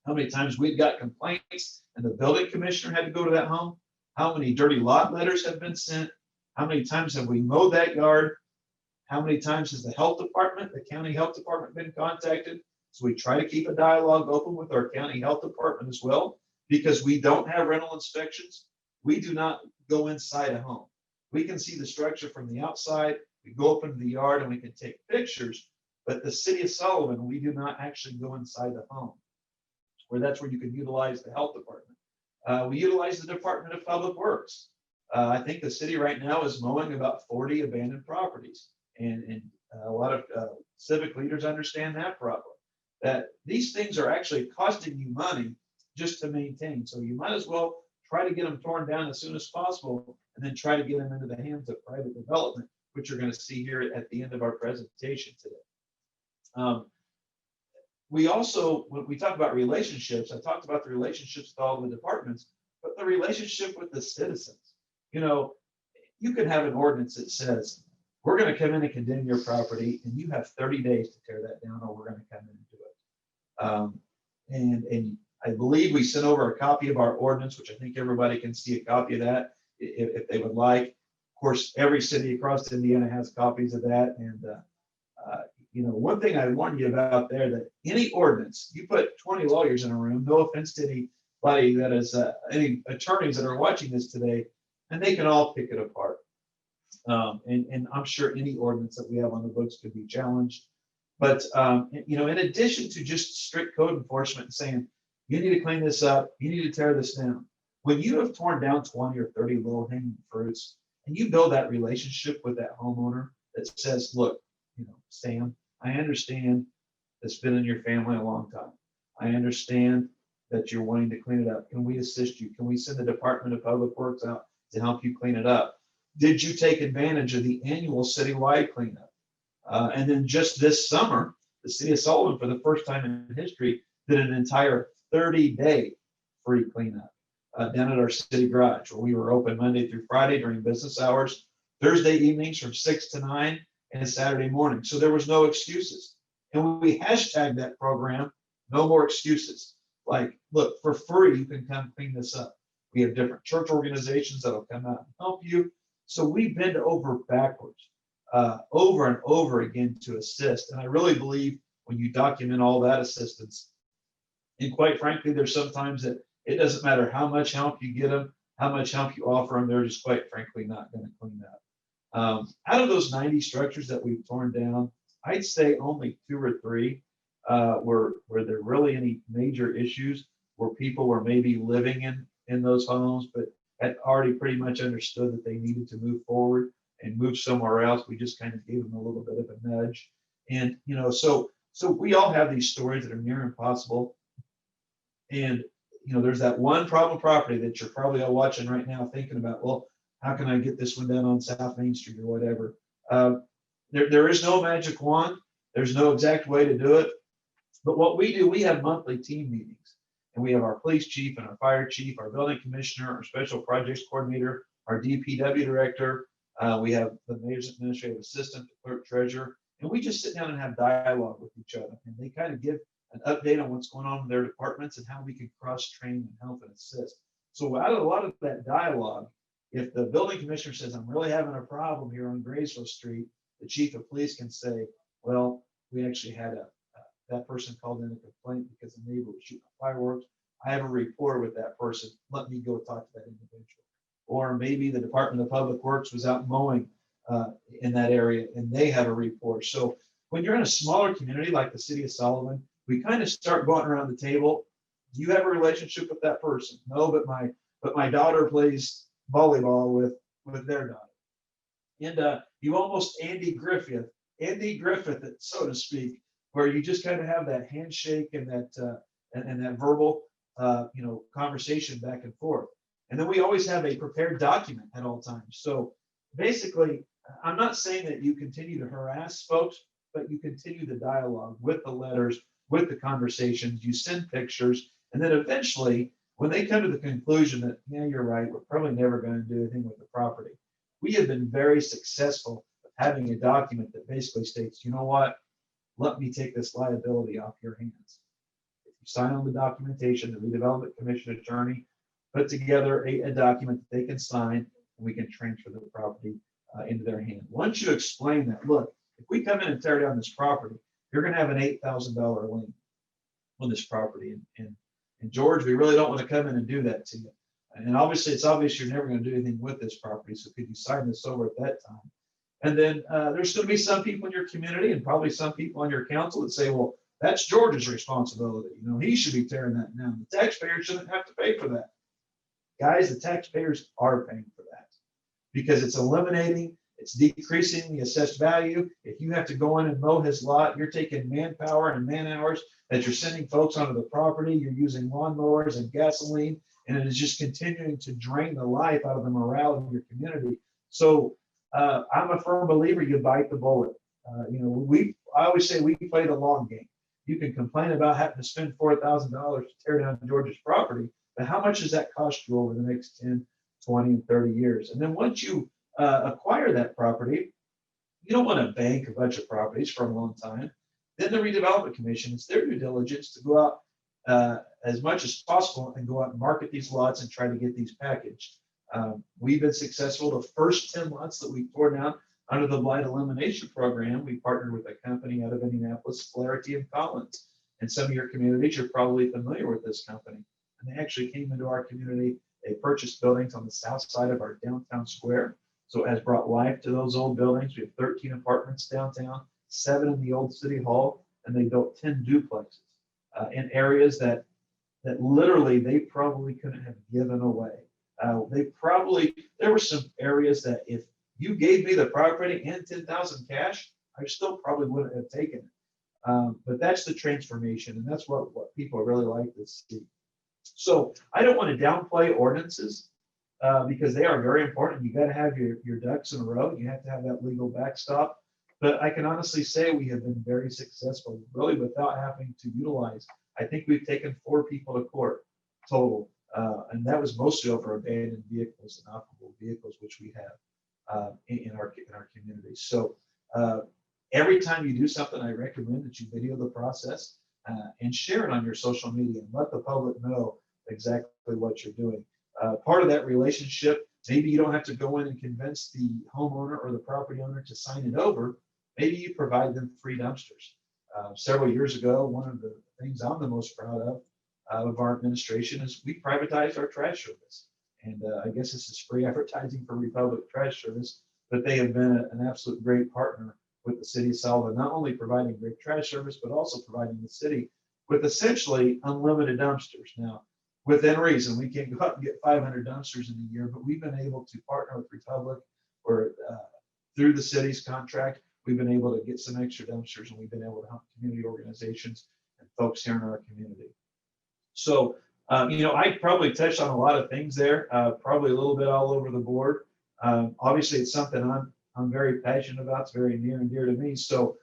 how many times we'd got complaints and the building commissioner had to go to that home, how many dirty lot letters have been sent, how many times have we mowed that yard, how many times has the health department, the county health department, been contacted? So we try to keep a dialogue open with our county health department as well, because we don't have rental inspections. We do not go inside a home. We can see the structure from the outside. We go up into the yard and we can take pictures, but the city of Sullivan, we do not actually go inside the home, where that's where you can utilize the health department. We utilize the Department of Public Works. I think the city right now is mowing about 40 abandoned properties. And a lot of civic leaders understand that problem, that these things are actually costing you money just to maintain. So you might as well try to get them torn down as soon as possible, and then try to get them into the hands of private development, which you're going to see here at the end of our presentation today. We also, when we talk about relationships, I talked about the relationships with all the departments, but the relationship with the citizens. You know, you could have an ordinance that says, we're going to come in and condemn your property, and you have 30 days to tear that down, or we're going to come in and do it. And I believe we sent over a copy of our ordinance, which I think everybody can see a copy of that if they would like. Of course, every city across Indiana has copies of that. And, you know, one thing I warned you about there, that any ordinance, you put 20 lawyers in a room, no offense to anybody that is, any attorneys that are watching this today, and they can all pick it apart. And I'm sure any ordinance that we have on the books could be challenged. But, you know, in addition to just strict code enforcement and saying, you need to clean this up, you need to tear this down. When you have torn down 20 or 30 low-hanging fruits, and you build that relationship with that homeowner that says, look, you know, Sam, I understand it's been in your family a long time. I understand that you're wanting to clean it up. Can we assist you? Can we send the Department of Public Works out to help you clean it up? Did you take advantage of the annual citywide cleanup? And then just this summer, the city of Sullivan, for the first time in history, did an entire 30-day free cleanup down at our city garage, where we were open Monday through Friday during business hours, Thursday evenings from 6 to 9, and Saturday morning. So there was no excuses. And we hashtagged that program, no more excuses. Like, look, for free, you can come clean this up. We have different church organizations that'll come out and help you. So we bend over backwards, over and over again to assist. And I really believe when you document all that assistance, and quite frankly, there's sometimes that it doesn't matter how much help you get them, how much help you offer them, they're just quite frankly not going to clean up. Out of those 90 structures that we've torn down, I'd say only 2 or 3 were there really any major issues where people were maybe living in those homes, but had already pretty much understood that they needed to move forward and move somewhere else. We just kind of gave them a little bit of a nudge. And, you know, so we all have these stories that are near impossible. And, you know, there's that one problem property that you're probably all watching right now thinking about, well, how can I get this one done on South Main Street or whatever? There is no magic wand. There's no exact way to do it. But what we do, we have monthly team meetings. And we have our police chief and our fire chief, our building commissioner, our special projects coordinator, our DPW director. We have the mayor's administrative assistant, the clerk treasurer, and we just sit down and have dialogue with each other. And they kind of give an update on what's going on in their departments and how we can cross-train and help and assist. So out of a lot of that dialogue, if the building commissioner says, I'm really having a problem here on Graysville Street, the chief of police can say, well, we actually had that person called in a complaint because the neighbor was shooting fireworks. I have a report with that person. Let me go talk to that individual. Or maybe the Department of Public Works was out mowing in that area and they have a report. So when you're in a smaller community like the city of Sullivan, we kind of start going around the table. Do you have a relationship with that person? No, but my daughter plays volleyball with their daughter. And you almost Andy Griffith, so to speak, where you just kind of have that handshake and that verbal, you know, conversation back and forth. And then we always have a prepared document at all times. So basically, I'm not saying that you continue to harass folks, but you continue the dialogue with the letters, with the conversations, you send pictures, and then eventually, when they come to the conclusion that, yeah, you're right, we're probably never going to do anything with the property. We have been very successful at having a document that basically states, you know what, let me take this liability off your hands. If you sign on the documentation, the redevelopment commission attorney put together a document that they can sign, and we can transfer the property into their hand. Once you explain that, look, if we come in and tear down this property, you're going to have an $8,000 lien on this property. And George, we really don't want to come in and do that to you. And obviously, it's obvious you're never going to do anything with this property. So could you sign this over at that time? And then there's going to be some people in your community and probably some people on your council that say, well, that's George's responsibility. You know, he should be tearing that down. The taxpayer shouldn't have to pay for that. Guys, the taxpayers are paying for that because it's eliminating, it's decreasing the assessed value. If you have to go in and mow his lot, you're taking manpower and man hours that you're sending folks onto the property. You're using lawnmowers and gasoline, and it is just continuing to drain the life out of the morale of your community. So I'm a firm believer you bite the bullet. I always say we play the long game. You can complain about having to spend $4,000 to tear down George's property, but how much does that cost you over the next 10, 20, and 30 years? And then once you acquire that property, you don't want to bank a bunch of properties for a long time. Then the redevelopment commission, it's their due diligence to go out as much as possible and go out and market these lots and try to get these packaged. We've been successful. The first 10 lots that we tore down under the blight elimination program, we partnered with a company out of Indianapolis, Flaherty and Collins. In some of your communities, you're probably familiar with this company. And they actually came into our community. They purchased buildings on the south side of our downtown square. So it has brought life to those old buildings. We have 13 apartments downtown, 7 in the old city hall, and they built 10 duplexes in areas that literally they probably couldn't have given away. There were some areas that if you gave me the property and 10,000 cash, I still probably wouldn't have taken it. But that's the transformation, and that's what people really like to see. So I don't want to downplay ordinances because they are very important. You got to have your ducks in a row. You have to have that legal backstop. But I can honestly say we have been very successful, really without having to utilize. I think we've taken 4 people to court total, and that was mostly over abandoned vehicles and operable vehicles, which we have in our community. So every time you do something, I recommend that you video the process and share it on your social media and let the public know exactly what you're doing. Part of that relationship, maybe you don't have to go in and convince the homeowner or the property owner to sign it over. Maybe you provide them free dumpsters. Several years ago, one of the things I'm the most proud of our administration is we privatized our trash service. And I guess this is free advertising for Republic Trash Service, but they have been an absolute great partner with the city of Sullivan, not only providing great trash service, but also providing the city with essentially unlimited dumpsters. Now, within reason, we can't go out and get 500 dumpsters in a year, but we've been able to partner with Republic or through the city's contract, we've been able to get some extra dumpsters, and we've been able to help community organizations and folks here in our community. So, I probably touched on a lot of things there, probably a little bit all over the board. Obviously, it's something I'm very passionate about. It's very near and dear to me. So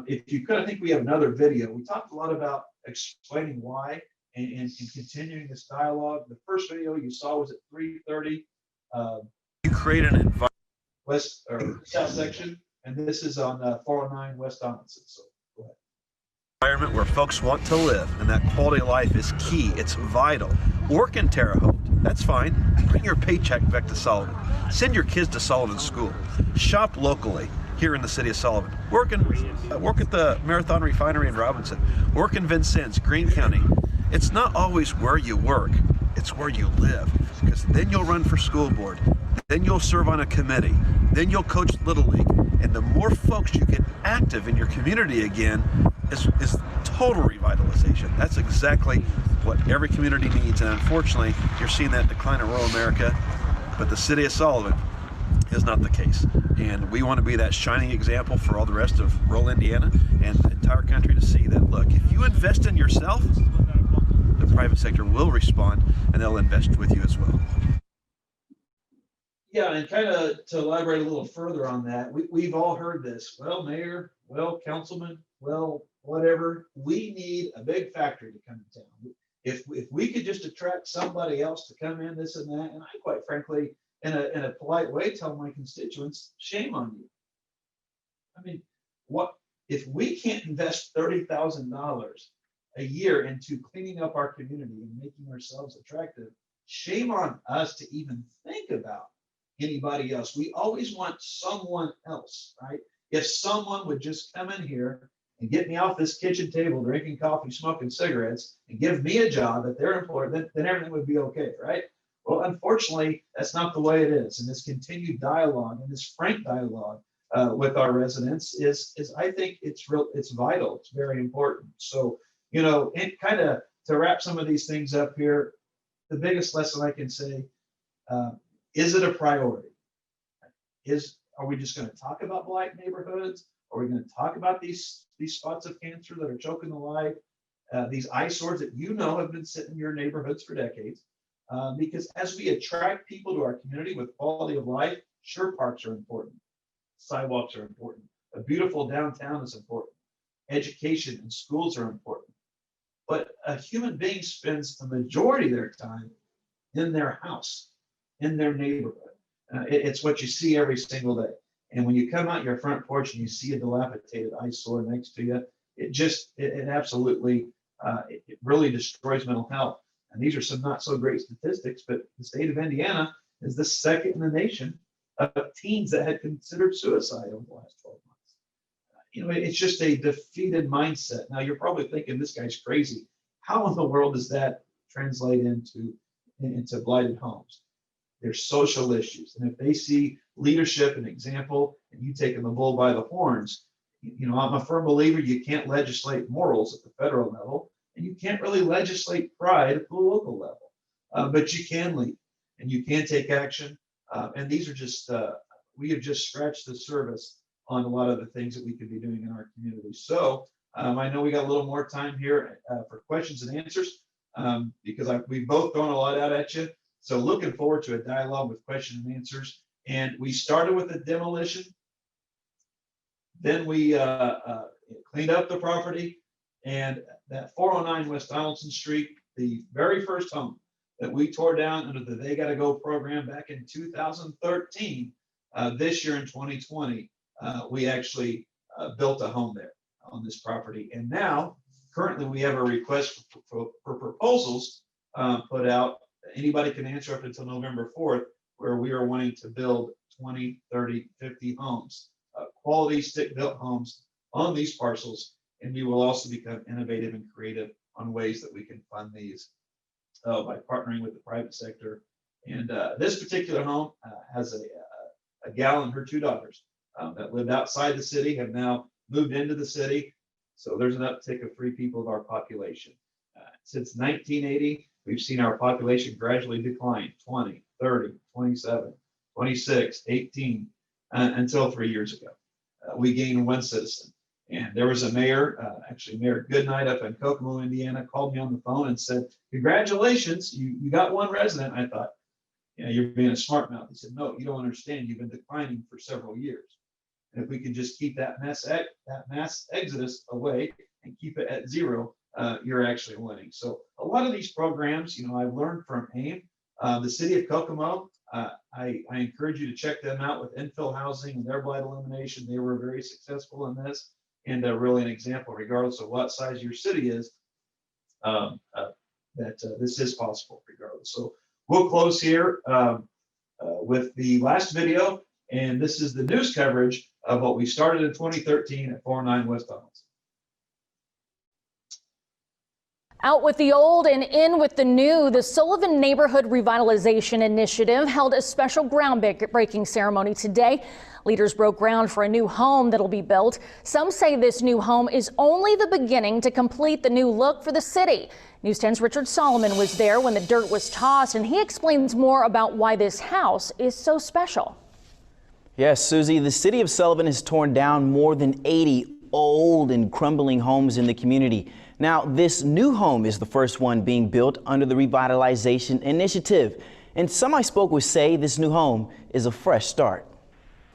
if you could, I think we have another video. We talked a lot about explaining why and continuing this dialogue. The first video you saw was at 3:30. You create an environment. West or south section, and this is on 409 West Donaldson. So go ahead. Environment where folks want to live, and that quality of life is key. It's vital. Work in Terre Haute, that's fine. Bring your paycheck back to Sullivan. Send your kids to Sullivan School. Shop locally here in the city of Sullivan. Work at the Marathon Refinery in Robinson. Work in Vincennes, Greene County. It's not always where you work, it's where you live, because then you'll run for school board, then you'll serve on a committee, then you'll coach Little League, and the more folks you get active in your community again is total revitalization. That's exactly what every community needs, and unfortunately, you're seeing that decline in rural America, but the city of Sullivan is not the case. And we want to be that shining example for all the rest of rural Indiana and the entire country to see that, look, if you invest in yourself, the private sector will respond and they'll invest with you as well. Yeah, and kind of to elaborate a little further on that, we've all heard this. Well, mayor, well, councilman, well, whatever. We need a big factory to come to town. If we could just attract somebody else to come in, this and that, and I quite frankly, in a polite way, tell my constituents, shame on you. I mean, what if we can't invest $30,000 a year into cleaning up our community and making ourselves attractive? Shame on us to even think about anybody else. We always want someone else, right? If someone would just come in here and get me off this kitchen table, drinking coffee, smoking cigarettes, and give me a job at their employer, then everything would be okay, right? Well, unfortunately, that's not the way it is. And this continued dialogue and this frank dialogue with our residents is I think it's vital. It's very important. So, and kind of to wrap some of these things up here, the biggest lesson I can say, is it a priority? Are we just going to talk about blight neighborhoods? Are we going to talk about these spots of cancer that are choking the life, these eyesores that have been sitting in your neighborhoods for decades? Because as we attract people to our community with quality of life, sure, parks are important. Sidewalks are important. A beautiful downtown is important. Education and schools are important. But a human being spends the majority of their time in their house, in their neighborhood. It's what you see every single day. And when you come out your front porch and you see a dilapidated eyesore next to you, it absolutely, it really destroys mental health. And these are some not so great statistics, but the state of Indiana is the second in the nation of teens that had considered suicide over the last 12 months. It's just a defeated mindset. Now you're probably thinking this guy's crazy. How in the world does that translate into blighted homes? There's social issues. And if they see leadership and example, and you taking the bull by the horns, I'm a firm believer you can't legislate morals at the federal level, and you can't really legislate pride at the local level. But you can lead, and you can take action. And these are just, we have just scratched the surface on a lot of the things that we could be doing in our community. So I know we got a little more time here for questions and answers because we've both thrown a lot out at you. So looking forward to a dialogue with questions and answers. And we started with the demolition. Then we cleaned up the property, and that 409 West Donaldson Street, the very first home that we tore down under the They Gotta Go program back in 2013, this year in 2020, we actually built a home there on this property. And now, currently, we have a request for proposals put out. Anybody can answer up until November 4th, where we are wanting to build 20, 30, 50 homes, quality stick-built homes on these parcels. And we will also become innovative and creative on ways that we can fund these by partnering with the private sector. And this particular home has a gal and her two daughters that lived outside the city, have now moved into the city. So there's an uptick of 3 people of our population. Since 1980, we've seen our population gradually decline 20, 30, 27, 26, 18, until 3 years ago. We gained 1 citizen. And there was a mayor, actually Mayor Goodnight up in Kokomo, Indiana, called me on the phone and said, "Congratulations, you got 1 resident." I thought, you're being a smart mouth. He said, "No, you don't understand. You've been declining for several years. And if we can just keep that mass exodus away and keep it at 0, you're actually winning." So a lot of these programs, I've learned from AIM, the city of Kokomo. I encourage you to check them out with infill housing and their blight elimination. They were very successful in this, and really an example, regardless of what size your city is, that this is possible regardless. So we'll close here with the last video, and this is the news coverage of what we started in 2013 at 409 West Donaldson. Out with the old and in with the new, the Sullivan Neighborhood Revitalization Initiative held a special groundbreaking ceremony today. Leaders broke ground for a new home that'll be built. Some say this new home is only the beginning to complete the new look for the city. News 10's Richard Solomon was there when the dirt was tossed, and he explains more about why this house is so special. Yes, Susie, the city of Sullivan has torn down more than 80 old and crumbling homes in the community. Now, this new home is the first one being built under the Revitalization Initiative. And some I spoke with say this new home is a fresh start,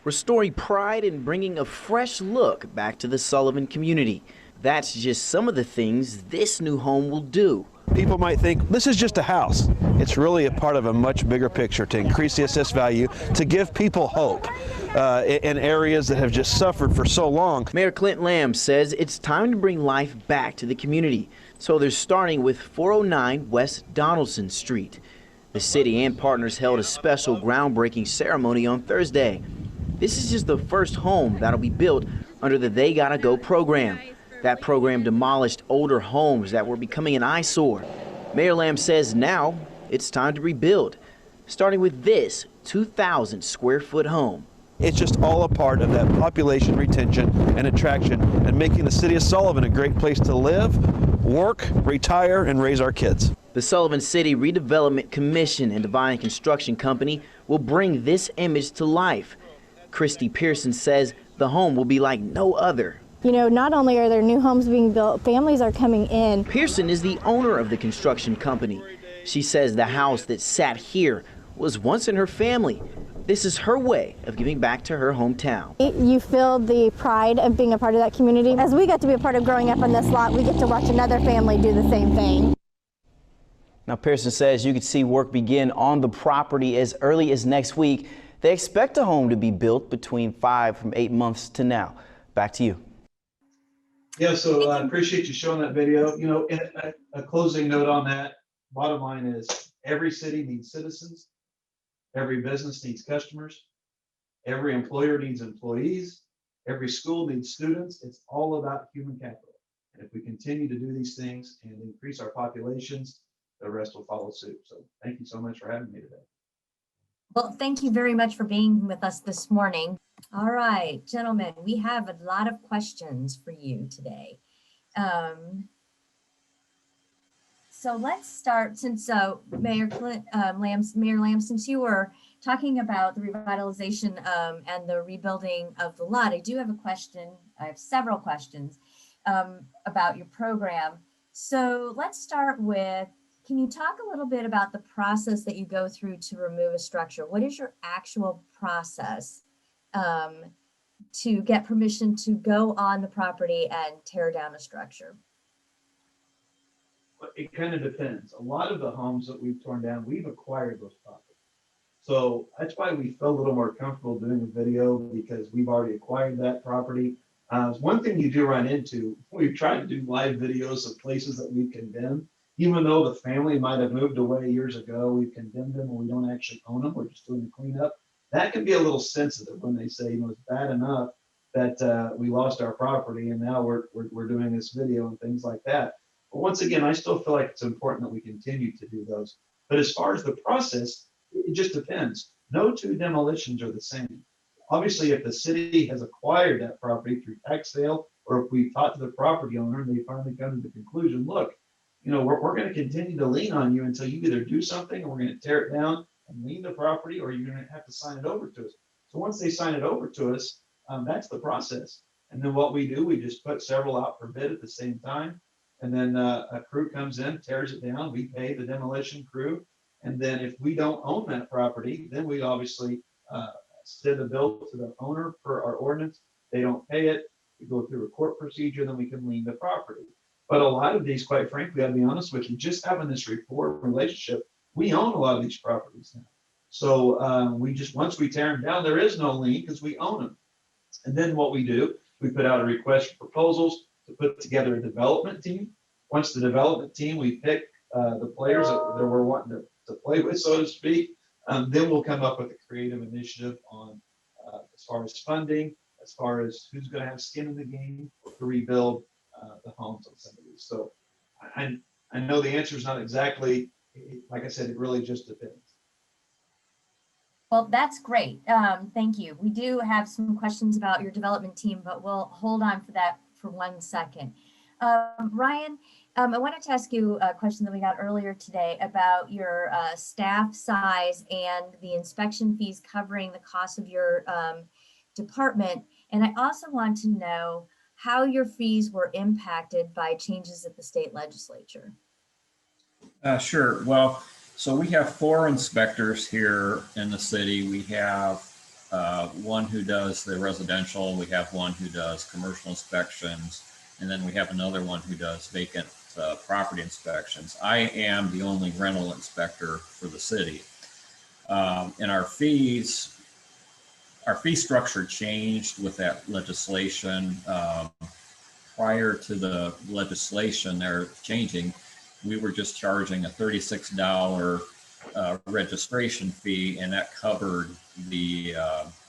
restoring pride and bringing a fresh look back to the Sullivan community. That's just some of the things this new home will do. People might think this is just a house. It's really a part of a much bigger picture to increase the assessed value, to give people hope in areas that have just suffered for so long. Mayor Clint says it's time to bring life back to the community. So they're starting with 409 West Donaldson Street. The city and partners held a special groundbreaking ceremony on Thursday. This is just the first home that'll be built under the They Gotta Go program. That program demolished older homes that were becoming an eyesore. Mayor Lamb says now it's time to rebuild, starting with this 2,000 square foot home. It's just all a part of that population retention and attraction and making the city of Sullivan a great place to live, work, retire, and raise our kids. The Sullivan City Redevelopment Commission and Divine Construction Company will bring this image to life. Christy Pearson says the home will be like no other. Not only are there new homes being built, families are coming in. Pearson is the owner of the construction company. She says the house that sat here was once in her family. This is her way of giving back to her hometown. You feel the pride of being a part of that community. As we got to be a part of growing up on this lot, we get to watch another family do the same thing. Now, Pearson says you could see work begin on the property as early as next week. They expect a home to be built between 5 from 8 months to now. Back to you. Yeah, so I appreciate you showing that video. You know, and a closing note on that, bottom line is every city needs citizens. Every business needs customers. Every employer needs employees. Every school needs students. It's all about human capital. And if we continue to do these things and increase our populations, the rest will follow suit. So thank you so much for having me today. Well, thank you very much for being with us this morning. All right, gentlemen, we have a lot of questions for you today. So let's start, since Mayor Clint, Mayor Lamb, since you were talking about the revitalization and the rebuilding of the lot, I do have a question. I have several questions about your program. So let's start with, can you talk a little bit about the process that you go through to remove a structure? What is your actual process to get permission to go on the property and tear down a structure? It kind of depends. A lot of the homes that we've torn down, we've acquired those properties. So that's why we felt a little more comfortable doing a video, because we've already acquired that property. One thing you do run into, we've tried to do live videos of places that we've condemned. Even though the family might have moved away years ago, we've condemned them and we don't actually own them, we're just doing the cleanup. That can be a little sensitive when they say, you know, it's bad enough that we lost our property and now we're doing this video and things like that. But once again, I still feel like it's important that we continue to do those. But as far as the process, it just depends. No two demolitions are the same. Obviously, if the city has acquired that property through tax sale, or if we've talked to the property owner and they finally come to the conclusion, look, you know, we're going to continue to lean on you until you either do something or we're going to tear it down and lean the property, or you're going to have to sign it over to us. So once they sign it over to us, that's the process. And then what we do, we just put several out for bid at the same time. And then a crew comes in, tears it down. We pay the demolition crew. And then if we don't own that property, then we obviously send a bill to the owner per our ordinance. They don't pay it. We go through a court procedure, then we can lien the property. But a lot of these, quite frankly, I'll be honest with you, just having this rapport relationship, we own a lot of these properties now. So we just, once we tear them down, there is no lien because we own them. And then what we do, we put out a request for proposals to put together a development team. Once the development team, we pick the players that we're wanting to play with, so to speak, then we'll come up with a creative initiative on as far as funding, as far as who's going to have skin in the game to rebuild the homes on some of these. So I know the answer is not exactly, like I said, it really just depends. Well, that's great. Thank you. We do have some questions about your development team, but we'll hold on for that for 1 second. Ryan, I wanted to ask you a question that we got earlier today about your staff size and the inspection fees covering the cost of your department. And I also want to know how your fees were impacted by changes at the state legislature. Sure. Well, so we have 4 inspectors here in the city. We have one who does the residential, we have one who does commercial inspections, and then we have another one who does vacant property inspections. I am the only rental inspector for the city. And our fee structure changed with that legislation. Prior to the legislation they're changing, we were just charging a $36 registration fee, and that covered the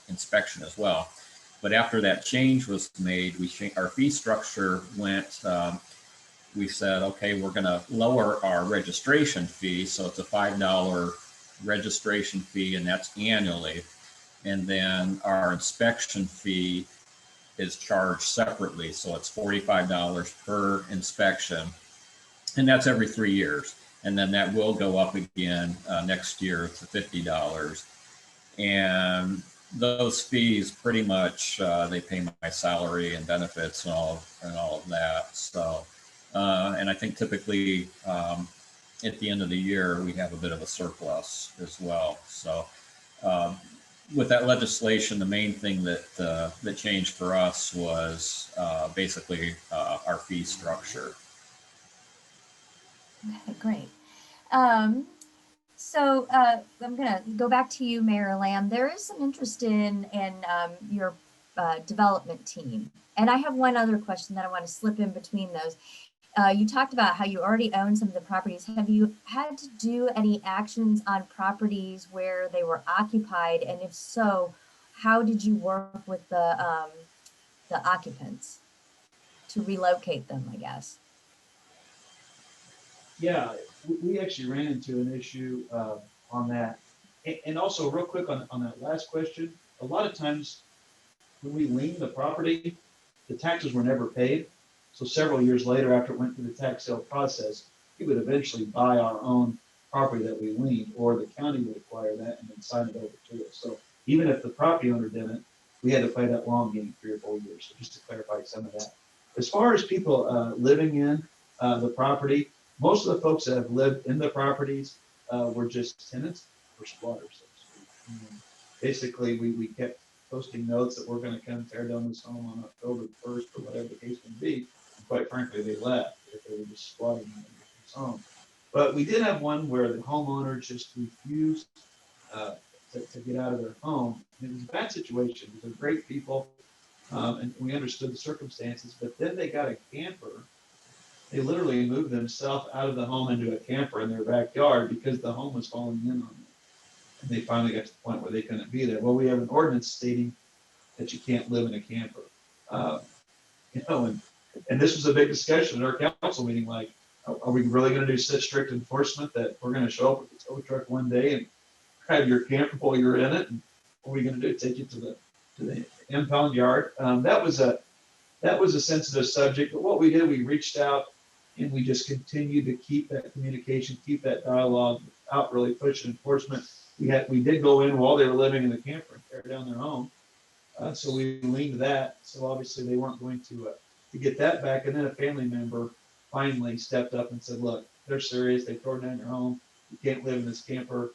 inspection as well. But after that change was made, our fee structure went, we said, okay, we're going to lower our registration fee. So it's a $5 registration fee, and that's annually. And then our inspection fee is charged separately. So it's $45 per inspection. And that's every 3 years. And then that will go up again next year to $50. And those fees pretty much, they pay my salary and benefits and all of that. So, and I think typically at the end of the year, we have a bit of a surplus as well. So with that legislation, the main thing that changed for us was basically our fee structure. Okay, great. So I'm going to go back to you, Mayor Lamb. There is some interest in your development team. And I have one other question that I want to slip in between those. You talked about how you already own some of the properties. Have you had to do any actions on properties where they were occupied? And if so, how did you work with the occupants to relocate them, I guess? Yeah, we actually ran into an issue on that. And also real quick on that last question, a lot of times when we lien the property, the taxes were never paid. So several years later, after it went through the tax sale process, we would eventually buy our own property that we liened, or the county would acquire that and then sign it over to us. So even if the property owner didn't, we had to play that long game, 3 or 4 years. So just to clarify some of that. As far as people living in the property, most of the folks that have lived in the properties were just tenants or squatters, so to speak. And basically, we kept posting notes that we're going to come tear down this home on October 1st or whatever the case may be. And quite frankly, they left if they were just squatting in this home. But we did have one where the homeowner just refused to get out of their home. And it was a bad situation. They're great people, and we understood the circumstances. But then they got a camper. They literally moved themselves out of the home into a camper in their backyard because the home was falling in on them. And they finally got to the point where they couldn't be there. Well, we have an ordinance stating that you can't live in a camper. And this was a big discussion at our council meeting. Like, are we really going to do such strict enforcement that we're going to show up with the tow truck one day and grab your camper while you're in it? And what are we going to do? Take you to the impound yard? That was a sensitive subject. But what we did, we reached out and we just continued to keep that communication, keep that dialogue without really pushing enforcement. We did go in while they were living in the camper and tear down their home. So we leaned that. So obviously they weren't going to get that back. And then a family member finally stepped up and said, look, they're serious. They tore down their home. You can't live in this camper.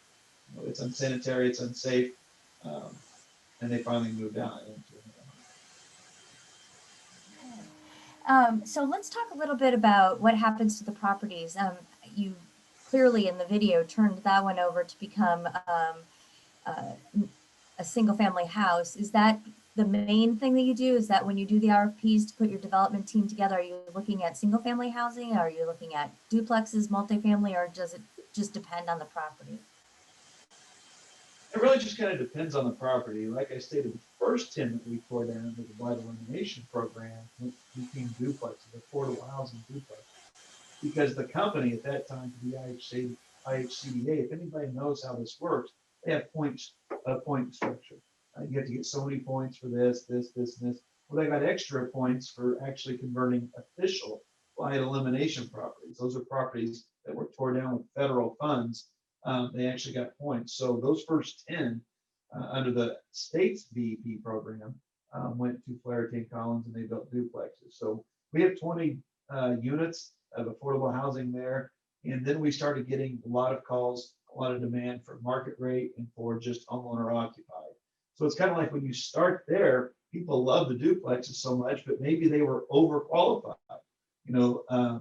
You know, it's unsanitary. It's unsafe. And they finally moved out into So let's talk a little bit about what happens to the properties. You clearly in the video turned that one over to become a single family house. Is that the main thing that you do? Is that when you do the RFPs to put your development team together, are you looking at single family housing? Are you looking at duplexes, multifamily, or does it just depend on the property? It really just kind of depends on the property. Like I stated, the first 10 that we tore down with the blighted elimination program became duplexes, affordable housing duplexes. Because the company at that time, the IHCDA, if anybody knows how this works, they have point structure. You have to get so many points for this, and this. Well, they got extra points for actually converting official blighted elimination properties. Those are properties that were torn down with federal funds. They actually got points. So those first 10 under the state's BEP program went to Flaherty and Collins, and they built duplexes. So we have 20 units of affordable housing there. And then we started getting a lot of calls, a lot of demand for market rate and for just homeowner occupied. So it's kind of like when you start there, people love the duplexes so much, but maybe they were overqualified,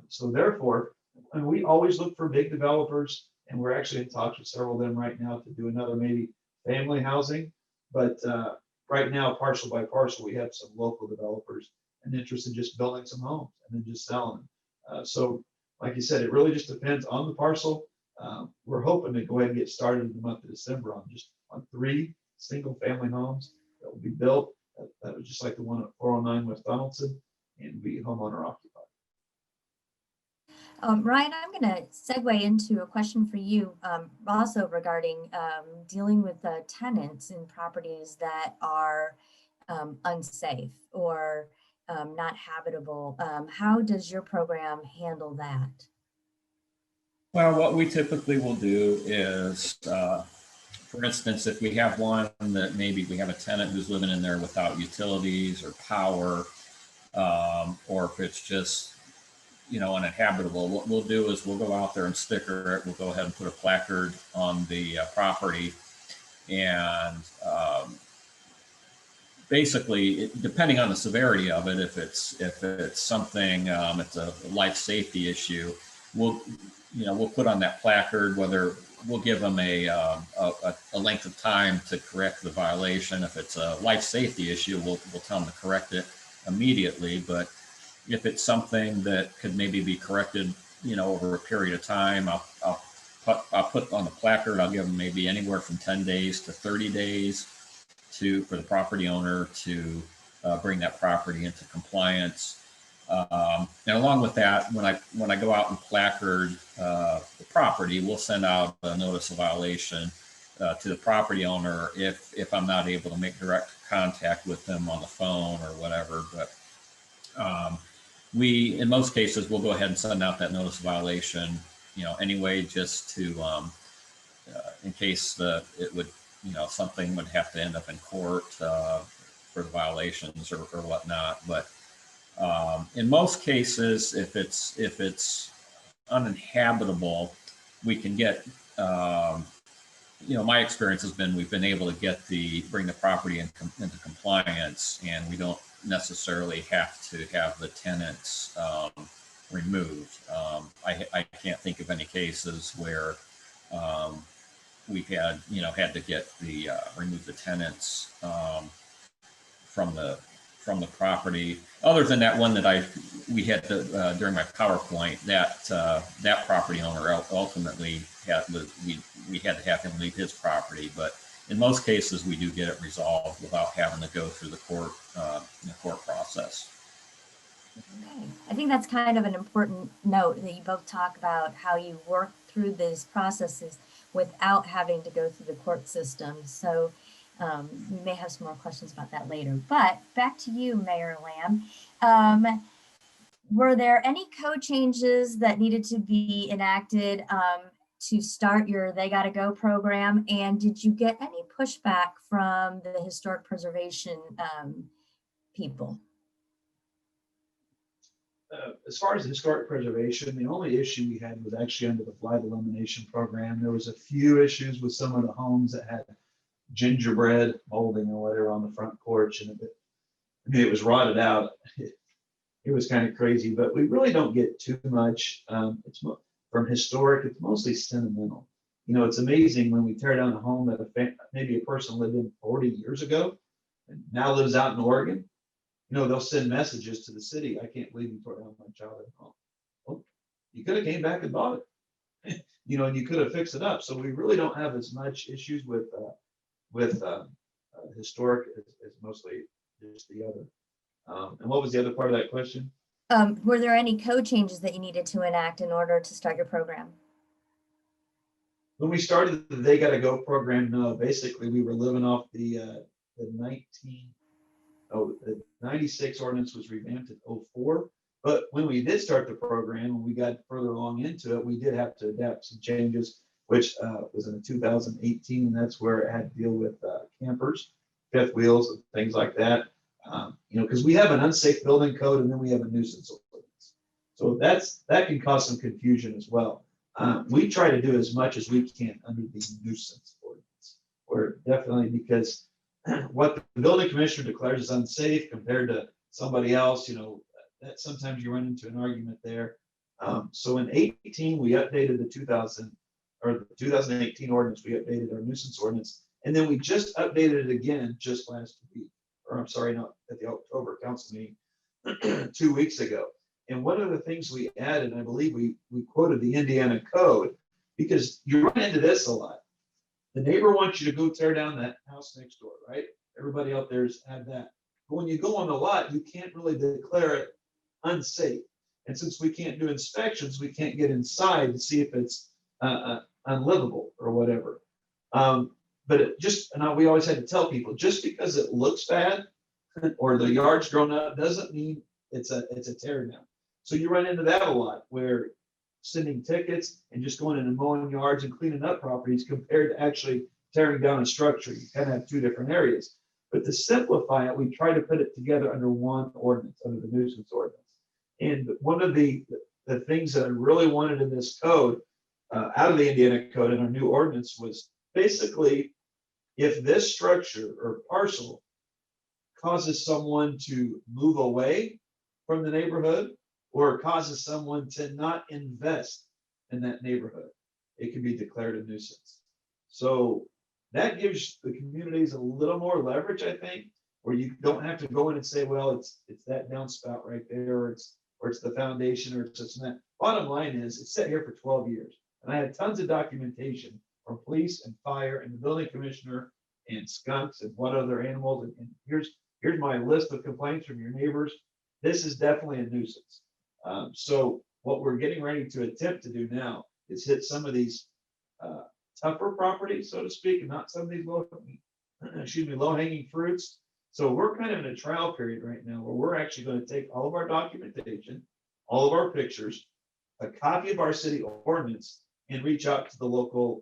so therefore, and we always look for big developers, and we're actually in talks with several of them right now to do another maybe family housing. But right now, parcel by parcel, we have some local developers and interest in just building some homes and then just selling them. So like you said, it really just depends on the parcel. We're hoping to go ahead and get started in the month of December on 3 single family homes that will be built. That was just like the one at 409 West Donaldson, and be homeowner occupied. Ryan, I'm going to segue into a question for you also regarding dealing with the tenants in properties that are unsafe or not habitable. How does your program handle that? Well, what we typically will do is, for instance, if we have one that maybe we have a tenant who's living in there without utilities or power, or if it's just uninhabitable, what we'll do is we'll go out there and sticker it. We'll go ahead and put a placard on the property And basically, depending on the severity of it, if it's something, it's a life safety issue, we'll put on that placard whether we'll give them a length of time to correct the violation. If it's a life safety issue, we'll tell them to correct it immediately. But if it's something that could maybe be corrected, over a period of time, I'll put on the placard, I'll give them maybe anywhere from 10 days to 30 days for the property owner to bring that property into compliance. And along with that, when I go out and placard the property, we'll send out a notice of violation to the property owner if I'm not able to make direct contact with them on the phone or whatever. But in most cases, we'll go ahead and send out that notice of violation, anyway, just to in case it would, something would have to end up in court for the violations or whatnot. But in most cases, if it's uninhabitable, we can get, my experience has been we've been able to bring the property into compliance, and we don't necessarily have to have the tenants removed. I can't think of any cases where we had to remove the tenants from the property. Other than that one that we had to, during my PowerPoint, that property owner ultimately we had to have him leave his property. But in most cases, we do get it resolved without having to go through the court process. Okay. I think that's kind of an important note that you both talk about how you work through these processes without having to go through the court system. So we may have some more questions about that later. But back to you, Mayor Lamb. Were there any code changes that needed to be enacted to start your They Gotta Go program? And did you get any pushback from the historic preservation people? As far as historic preservation, the only issue we had was actually under the blight elimination program. There was a few issues with some of the homes that had gingerbread molding or whatever on the front porch, and it was rotted out. It was kind of crazy, but we really don't get too much. It's from historic. It's mostly sentimental. It's amazing when we tear down a home that maybe a person lived in 40 years ago and now lives out in Oregon. They'll send messages to the city. I can't believe you tore down my childhood home. Well, you could have came back and bought it, and you could have fixed it up. So we really don't have as much issues with historic as mostly just the other. And what was the other part of that question? Were there any code changes that you needed to enact in order to start your program? When we started the They Gotta Go program, no, basically we were living off the 96 ordinance was revamped in 2004. But when we did start the program, and we got further along into it, we did have to adapt some changes, which was in 2018, and that's where it had to deal with campers, fifth wheels, and things like that. Because we have an unsafe building code, and then we have a nuisance ordinance. So that can cause some confusion as well. We try to do as much as we can under the nuisance ordinance, or definitely because what the building commissioner declares is unsafe compared to somebody else, that sometimes you run into an argument there. So in 2018, we updated the 2018 ordinance, we updated our nuisance ordinance, and then we just updated it again just last week, or I'm sorry, not at the October council meeting 2 weeks ago. And one of the things we added, I believe we quoted the Indiana code, because you run into this a lot. The neighbor wants you to go tear down that house next door, right? Everybody out there's had that. But when you go on the lot, you can't really declare it unsafe. And since we can't do inspections, we can't get inside to see if it's unlivable or whatever. But we always had to tell people, just because it looks bad or the yard's grown up doesn't mean it's a tear down. So you run into that a lot, where sending tickets and just going in and mowing yards and cleaning up properties compared to actually tearing down a structure. You kind of have two different areas. But to simplify it, we try to put it together under one ordinance, under the nuisance ordinance. And one of the things that I really wanted in this code, out of the Indiana code in our new ordinance, was basically if this structure or parcel causes someone to move away from the neighborhood or causes someone to not invest in that neighborhood, it can be declared a nuisance. So that gives the communities a little more leverage, I think, where you don't have to go in and say, well, it's that downspout right there, or it's the foundation, or it's this and that. Bottom line is, it's sat here for 12 years, and I had tons of documentation from police and fire and the building commissioner and skunks and what other animals. And here's my list of complaints from your neighbors. This is definitely a nuisance. So what we're getting ready to attempt to do now is hit some of these tougher properties, so to speak, and not some of these low-hanging fruits. So we're kind of in a trial period right now where we're actually going to take all of our documentation, all of our pictures, a copy of our city ordinance, and reach out to the local,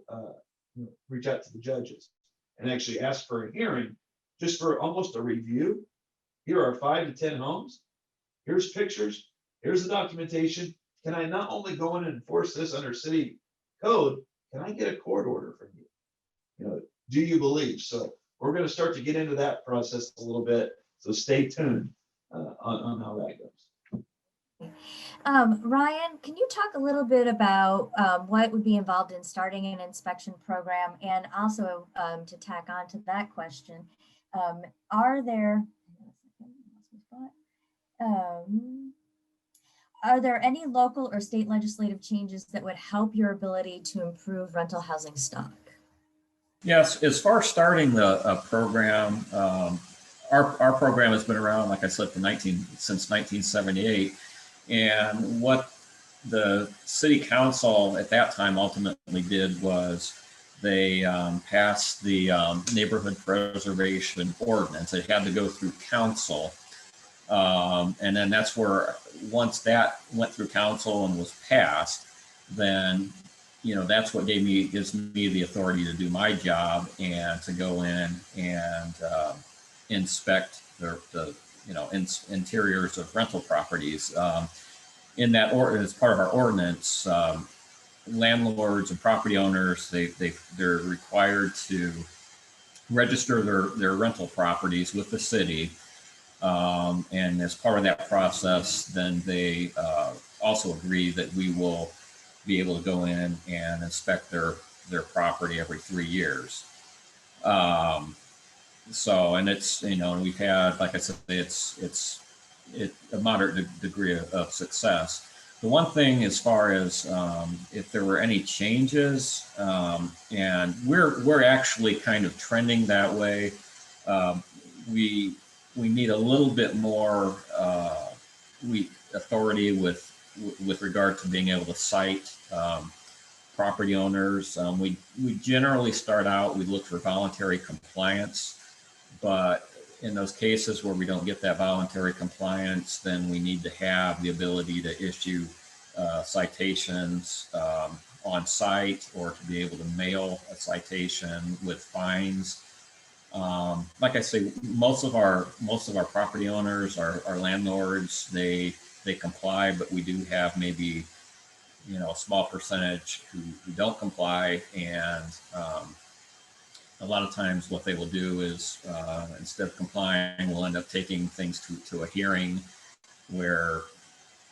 reach out to the judges and actually ask for a hearing just for almost a review. Here are 5 to 10 homes. Here's pictures. Here's the documentation. Can I not only go in and enforce this under city code, can I get a court order from you? You know, do you believe? So we're going to start to get into that process a little bit. So stay tuned on how that goes. Ryan, can you talk a little bit about what would be involved in starting an inspection program, and also to tack on to that question, are there any local or state legislative changes that would help your ability to improve rental housing stock? Yes, as far as starting the program, our program has been around, like I said, since 1978. And what the city council at that time ultimately did was they passed the neighborhood preservation ordinance. It had to go through council. And then that's where, once that went through council and was passed, then, you know, that's what gives me the authority to do my job and to go in and inspect the interiors of rental properties. In that as part of our ordinance, landlords and property owners, they're required to register their rental properties with the city. And as part of that process, then they also agree that we will be able to go in and inspect their property every 3 years. So, and it's, you know, we've had, like I said, it's a moderate degree of success. The one thing, as far as if there were any changes, and we're actually kind of trending that way. We need a little bit more authority with regard to being able to cite property owners. We generally start out, we look for voluntary compliance, but in those cases where we don't get that voluntary compliance, then we need to have the ability to issue citations on site, or to be able to mail a citation with fines. Like I say, most of our property owners, our landlords, they comply, but we do have maybe, you know, a small percentage who don't comply. And a lot of times what they will do is, instead of complying, we'll end up taking things to a hearing where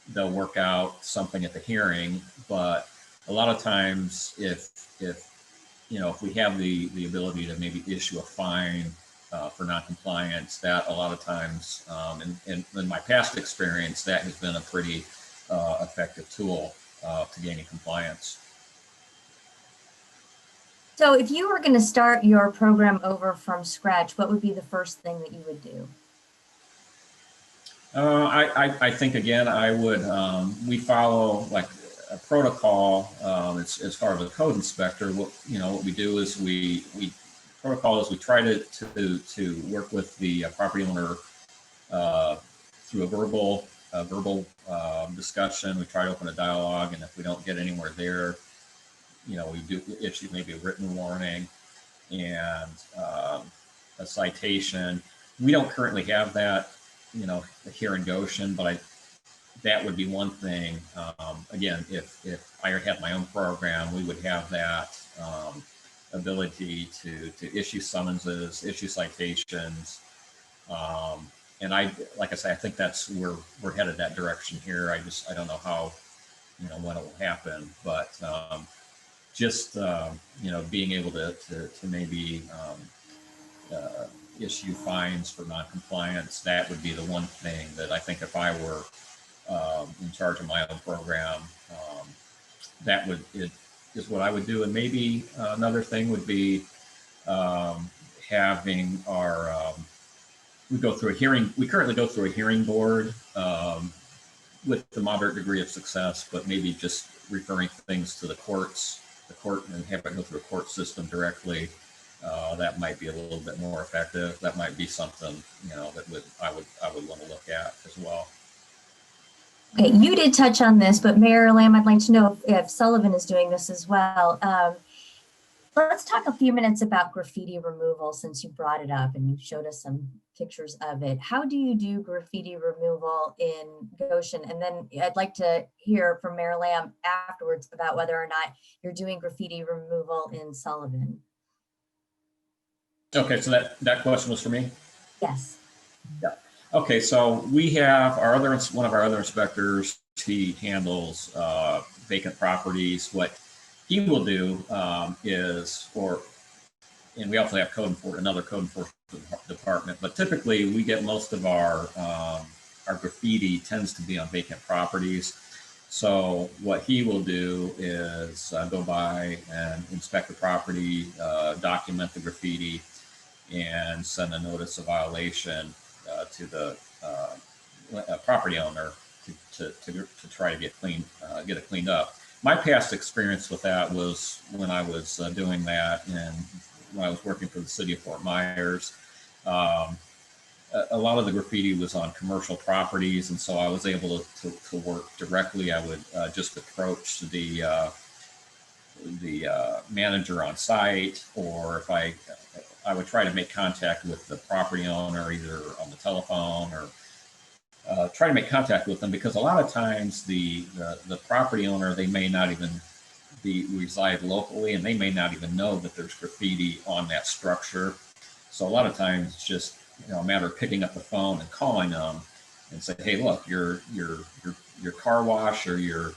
they'll work out something at the hearing. But a lot of times, if we have the ability to maybe issue a fine for noncompliance, that a lot of times, in my past experience, that has been a pretty effective tool to gaining compliance. So if you were going to start your program over from scratch, what would be the first thing that you would do? I think, again, I would, we follow like a protocol as far as a code inspector. What we do is we try to work with the property owner through a verbal discussion. We try to open a dialogue, and if we don't get anywhere there, we do issue maybe a written warning and a citation. We don't currently have that, here in Goshen, but that would be one thing. Again, if I had my own program, we would have that ability to issue summonses, issue citations. And like I say, I think that's where we're headed that direction here. I don't know how, when it will happen, but being able to maybe issue fines for noncompliance, that would be the one thing that I think if I were in charge of my own program, is what I would do. And maybe another thing would be having our, we currently go through a hearing board with the moderate degree of success, but maybe just referring things to the court and have it go through a court system directly. That might be a little bit more effective. That might be something, that I would want to look at as well. Okay, you did touch on this, but Mayor Lamb, I'd like to know if Sullivan is doing this as well. Let's talk a few minutes about graffiti removal, since you brought it up and you showed us some pictures of it. How do you do graffiti removal in Goshen? And then I'd like to hear from Mayor Lamb afterwards about whether or not you're doing graffiti removal in Sullivan. Okay, so that question was for me? Yes. Yeah. Okay, so we have one of our other inspectors. He handles vacant properties. What he will do and we also have another code enforcement department, but typically we get most of our graffiti tends to be on vacant properties. So what he will do is go by and inspect the property, document the graffiti, and send a notice of violation to the property owner to try to get it cleaned up. My past experience with that was when I was doing that, and when I was working for the city of Fort Myers. A lot of the graffiti was on commercial properties, and so I was able to work directly. I would just approach the manager on site, or if I would try to make contact with the property owner either on the telephone or try to make contact with them, because a lot of times the property owner, they may not even reside locally, and they may not even know that there's graffiti on that structure. So a lot of times it's just a matter of picking up the phone and calling them and say, hey, look, your car wash or your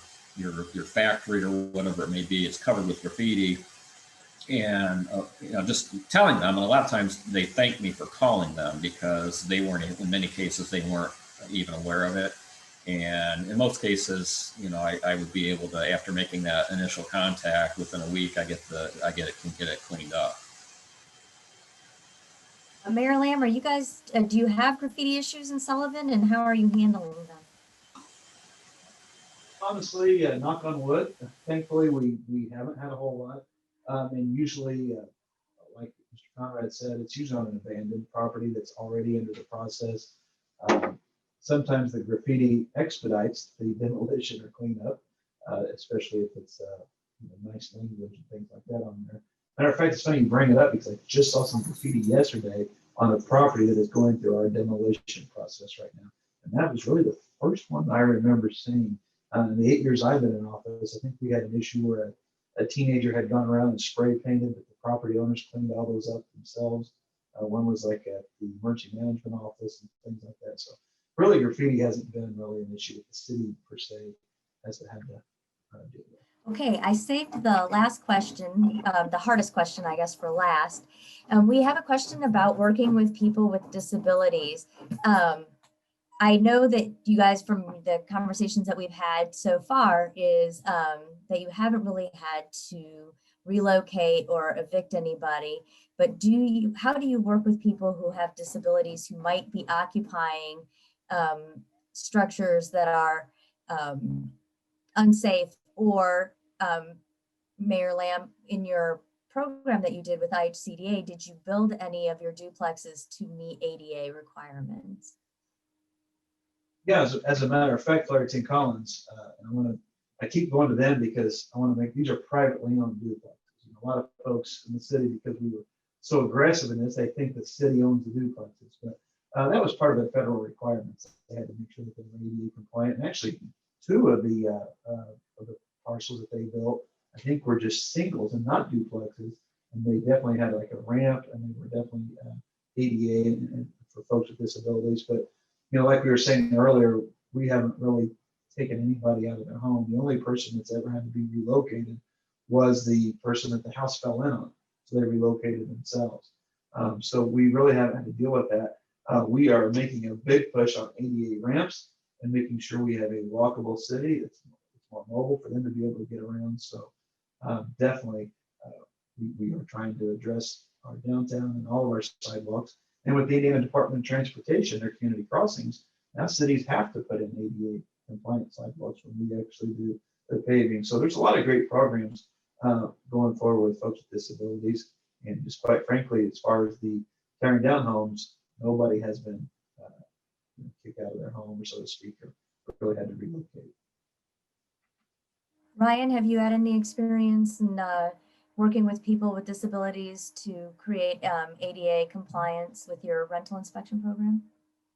factory or whatever it may be, it's covered with graffiti. And just telling them, and a lot of times they thank me for calling them, because in many cases they weren't even aware of it. And in most cases, I would be able to, after making that initial contact, within a week, I get it cleaned up. Mayor Lamb, are you guys, do you have graffiti issues in Sullivan, and how are you handling them? Honestly, knock on wood, thankfully we haven't had a whole lot. And usually, like Mr. Conrad said, it's usually on an abandoned property that's already under the process. Sometimes the graffiti expedites the demolition or cleanup, especially if it's nice language and things like that on there. Matter of fact, it's funny you bring it up, because I just saw some graffiti yesterday on a property that is going through our demolition process right now. And that was really the first one I remember seeing. In the 8 years I've been in office, I think we had an issue where a teenager had gone around and spray painted, but the property owners cleaned all those up themselves. One was like at the emergency management office and things like that. So really, graffiti hasn't been really an issue with the city per se, as it had to deal with. Okay, I saved the last question, the hardest question, I guess, for last. We have a question about working with people with disabilities. I know that you guys, from the conversations that we've had so far, is that you haven't really had to relocate or evict anybody, but how do you work with people who have disabilities who might be occupying structures that are unsafe? Or Mayor Lamb, in your program that you did with IHCDA, did you build any of your duplexes to meet ADA requirements? Yeah, as a matter of fact, Fullerton Collins, and I keep going to them because I want to make, these are privately owned duplexes. A lot of folks in the city, because we were so aggressive in this, they think the city owns the duplexes, but that was part of the federal requirements. They had to make sure that they were ADA compliant. And actually, two of the parcels that they built, I think, were just singles and not duplexes. and they definitely had like a ramp, and they were definitely ADA and for folks with disabilities. But like we were saying earlier, we haven't really taken anybody out of their home. The only person that's ever had to be relocated was the person that the house fell in on, so they relocated themselves. So we really haven't had to deal with that. We are making a big push on ADA ramps and making sure we have a walkable city that's more mobile for them to be able to get around. So definitely we are trying to address our downtown and all of our sidewalks. And with the Indiana Department of Transportation, their community crossings, now cities have to put in ADA compliant sidewalks when we actually do the paving. So there's a lot of great programs going forward with folks with disabilities. And just quite frankly, as far as the tearing down homes, nobody has been kicked out of their home, or so to speak, or really had to relocate. Ryan, have you had any experience in working with people with disabilities to create ADA compliance with your rental inspection program?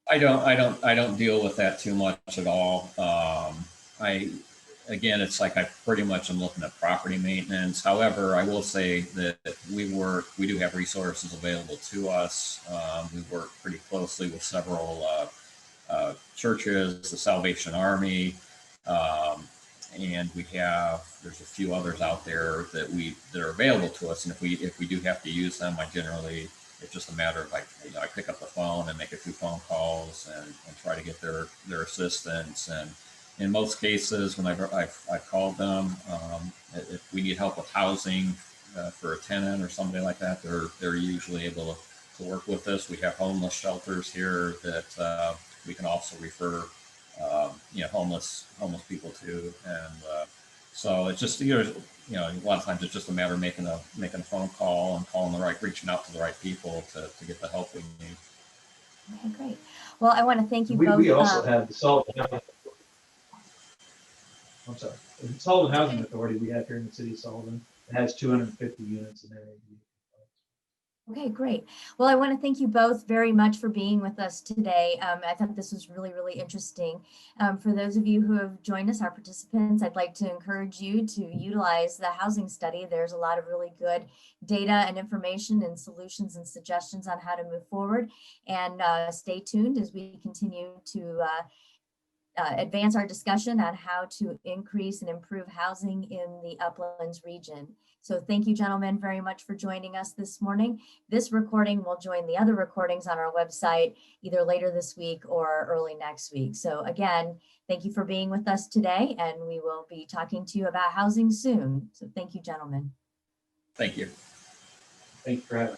I don't deal with that too much at all. Again, it's like I pretty much am looking at property maintenance. However, I will say that we do have resources available to us. We work pretty closely with several churches, the Salvation Army, and there's a few others out there that are available to us. And if we do have to use them, it's just a matter of I pick up the phone and make a few phone calls and try to get their assistance. And in most cases, when I've called them, if we need help with housing for a tenant or somebody like that, they're usually able to work with us. We have homeless shelters here that we can also refer homeless people to, and so it's just a lot of times it's just a matter of making a phone call and reaching out to the right people to get the help we need. Okay, great. Well, I want to thank you both. We also have the Sullivan. I'm sorry. The Sullivan Housing Authority we have here in the city of Sullivan. It has 250 units in there. Okay, great. Well, I want to thank you both very much for being with us today. I thought this was really, really interesting. For those of you who have joined us, our participants, I'd like to encourage you to utilize the housing study. There's a lot of really good data and information and solutions and suggestions on how to move forward. And stay tuned as we continue to advance our discussion on how to increase and improve housing in the Uplands region. So thank you, gentlemen, very much for joining us this morning. This recording will join the other recordings on our website either later this week or early next week. So again, thank you for being with us today, and we will be talking to you about housing soon. So thank you, gentlemen. Thank you. Thank you for having us.